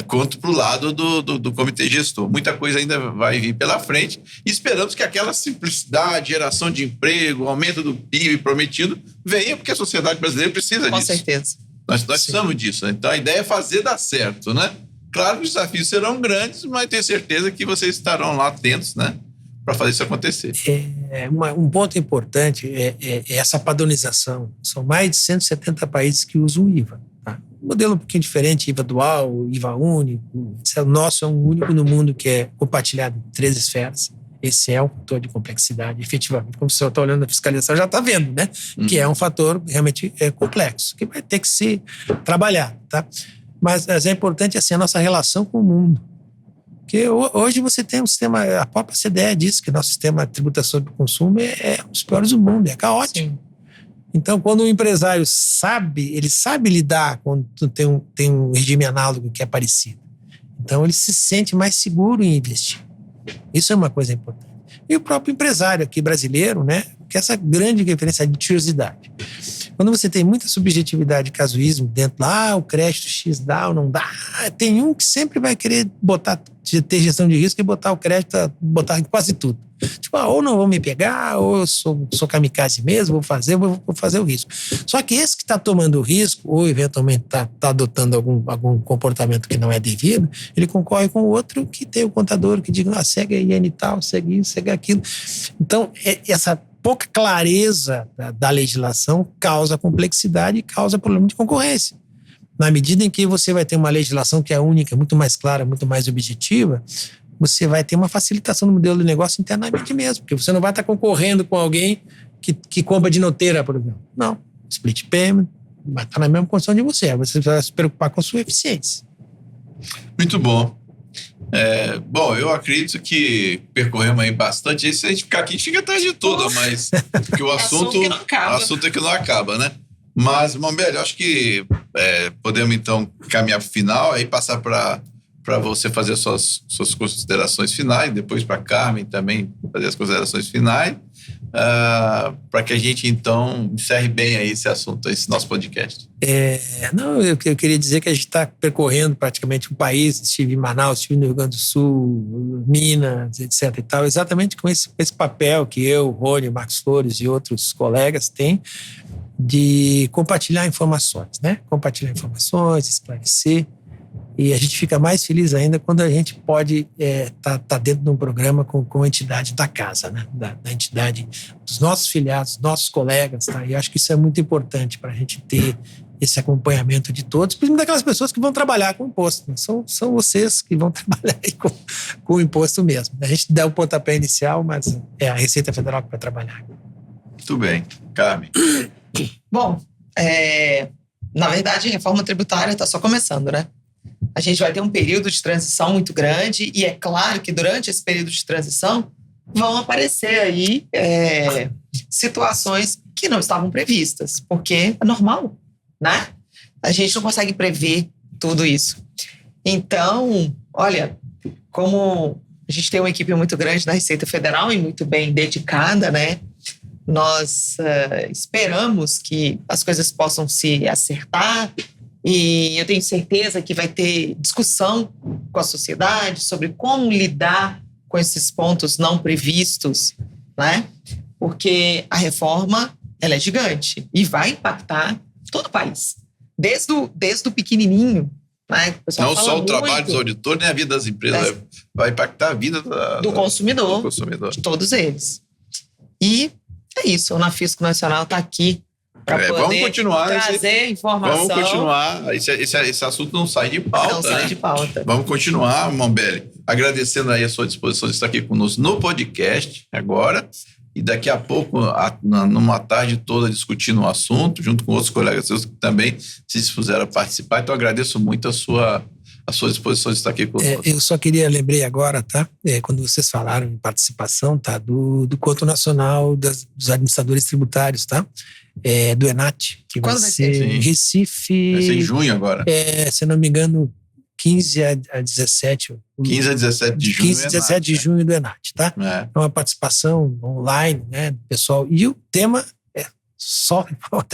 Quanto para o lado do comitê gestor. Muita coisa ainda vai vir pela frente e esperamos que aquela simplicidade, geração de emprego, aumento do PIB prometido venha, porque a sociedade brasileira precisa disso. Com certeza. Nós precisamos disso, né? Então a ideia é fazer dar certo, né? Claro que os desafios serão grandes, mas tenho certeza que vocês estarão lá atentos, né? Para fazer isso acontecer. Um ponto importante é essa padronização. São mais de 170 países que usam o IVA. Tá? Um modelo um pouquinho diferente, IVA dual, IVA único. O nosso é um único no mundo que é compartilhado em 3 esferas. Esse é um fator de complexidade, efetivamente. Como o senhor está olhando a fiscalização, já está vendo, né? Que é um fator realmente complexo, que vai ter que se trabalhar, tá? Mas é importante assim, a nossa relação com o mundo. Porque hoje você tem um sistema, a própria CDE diz que nosso sistema de tributação do consumo é um dos piores do mundo, é caótico. Sim. Então, quando o empresário ele sabe lidar quando tem um regime análogo que é parecido. Então, ele se sente mais seguro em investir. Isso é uma coisa importante. E o próprio empresário aqui brasileiro, né? Que é essa grande referência de curiosidade. Quando você tem muita subjetividade e casuísmo dentro lá, o crédito X dá ou não dá, tem um que sempre vai querer ter gestão de risco e botar o crédito, botar em quase tudo. Tipo, ou não vou me pegar, ou eu sou kamikaze mesmo, vou fazer o risco. Só que esse que está tomando o risco, ou eventualmente está adotando algum comportamento que não é devido, ele concorre com o outro que tem o contador que diga, segue a IN e tal, segue isso, segue aquilo. Então, essa pouca clareza da legislação causa complexidade e causa problema de concorrência. Na medida em que você vai ter uma legislação que é única, muito mais clara, muito mais objetiva, você vai ter uma facilitação do modelo de negócio internamente mesmo, porque você não vai estar concorrendo com alguém que compra de noteira, por exemplo. Não. Split payment vai estar na mesma condição de você. Você vai se preocupar com a sua eficiência. Muito bom. Bom, eu acredito que percorremos aí bastante. Se a gente ficar aqui, a gente fica a tarde toda, mas porque o assunto é que não acaba, né? Mas, Mambelli, eu acho que podemos então caminhar para o final, aí passar para você fazer suas considerações finais, depois para a Carmen também fazer as considerações finais, para que a gente então encerre bem aí esse assunto, esse nosso podcast. Eu queria dizer que a gente está percorrendo praticamente o país. Estive em Manaus, estive no Rio Grande do Sul, Minas, etc. e tal, exatamente com esse papel que eu, Rony, Marcos Flores e outros colegas têm de compartilhar informações, né? Compartilhar informações, esclarecer. E a gente fica mais feliz ainda quando a gente pode tá dentro de um programa com a entidade da casa, né? Da entidade dos nossos filiados, nossos colegas. Tá? E acho que isso é muito importante para a gente ter esse acompanhamento de todos, principalmente daquelas pessoas que vão trabalhar com o imposto. Né? São vocês que vão trabalhar aí com o imposto mesmo. A gente dá o pontapé inicial, mas é a Receita Federal que vai trabalhar. Muito bem. Carmen. Bom, na verdade, a reforma tributária está só começando, né? A gente vai ter um período de transição muito grande e é claro que durante esse período de transição vão aparecer aí situações que não estavam previstas, porque é normal, né? A gente não consegue prever tudo isso. Então, olha, como a gente tem uma equipe muito grande na Receita Federal e muito bem dedicada, né? Nós esperamos que as coisas possam se acertar e eu tenho certeza que vai ter discussão com a sociedade sobre como lidar com esses pontos não previstos, né? Porque a reforma, ela é gigante e vai impactar todo o país, desde o pequenininho, né? Não só o trabalho dos auditores, nem a vida das empresas, vai impactar a vida do consumidor, de todos eles. E é isso, o Nafisco Nacional está aqui para poder trazer informação. Vamos continuar. Esse assunto não sai de pauta. Não sai de pauta. Vamos continuar, Mambelli. Agradecendo aí a sua disposição de estar aqui conosco no podcast agora. E daqui a pouco, numa tarde toda, discutindo o assunto, junto com outros colegas seus que também se dispuseram a participar. Então, agradeço muito a sua disposição de estar aqui conosco. Eu só lembrei agora, tá? Quando vocês falaram em participação, tá? Do Encontro Nacional dos Administradores Tributários, tá? Do ENAT, que vai ser em Recife. Vai ser em junho agora. Se não me engano, 15 a 17. 15 a 17 de junho. 15 a 17 de junho do ENAT, tá? É uma participação online, né? Do pessoal. E o tema é só reforma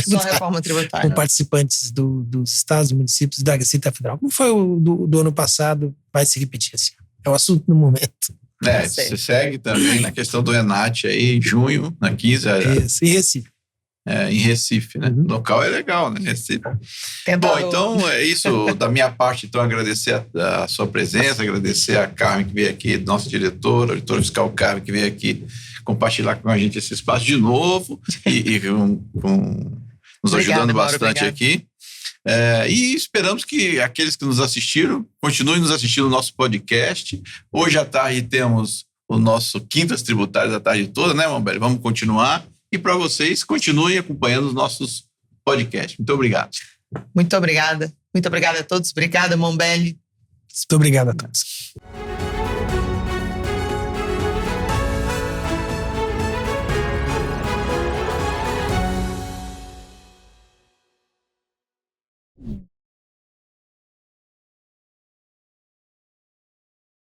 tributária. Com participantes dos estados, municípios e da Receita Federal. Como foi o do ano passado, vai se repetir assim. É o assunto no momento. Você segue também na questão do ENAT aí, em junho, na 15. Isso, e Recife. em Recife, né? O local é legal, né? Recife. Bom, então é isso da minha parte. Então, agradecer a sua presença, agradecer a Carmen que veio aqui, nossa diretora, auditora fiscal Carmen, que veio aqui compartilhar com a gente esse espaço de novo e nos ajudando bastante aqui. E esperamos que aqueles que nos assistiram continuem nos assistindo no nosso podcast. Hoje à tarde temos o nosso Quintas Tributárias a tarde toda, né, Mombelli? Vamos continuar. E para vocês, continuem acompanhando os nossos podcasts. Muito obrigado. Muito obrigada. Muito obrigada a todos. Obrigada, Mombelli. Muito obrigado a todos.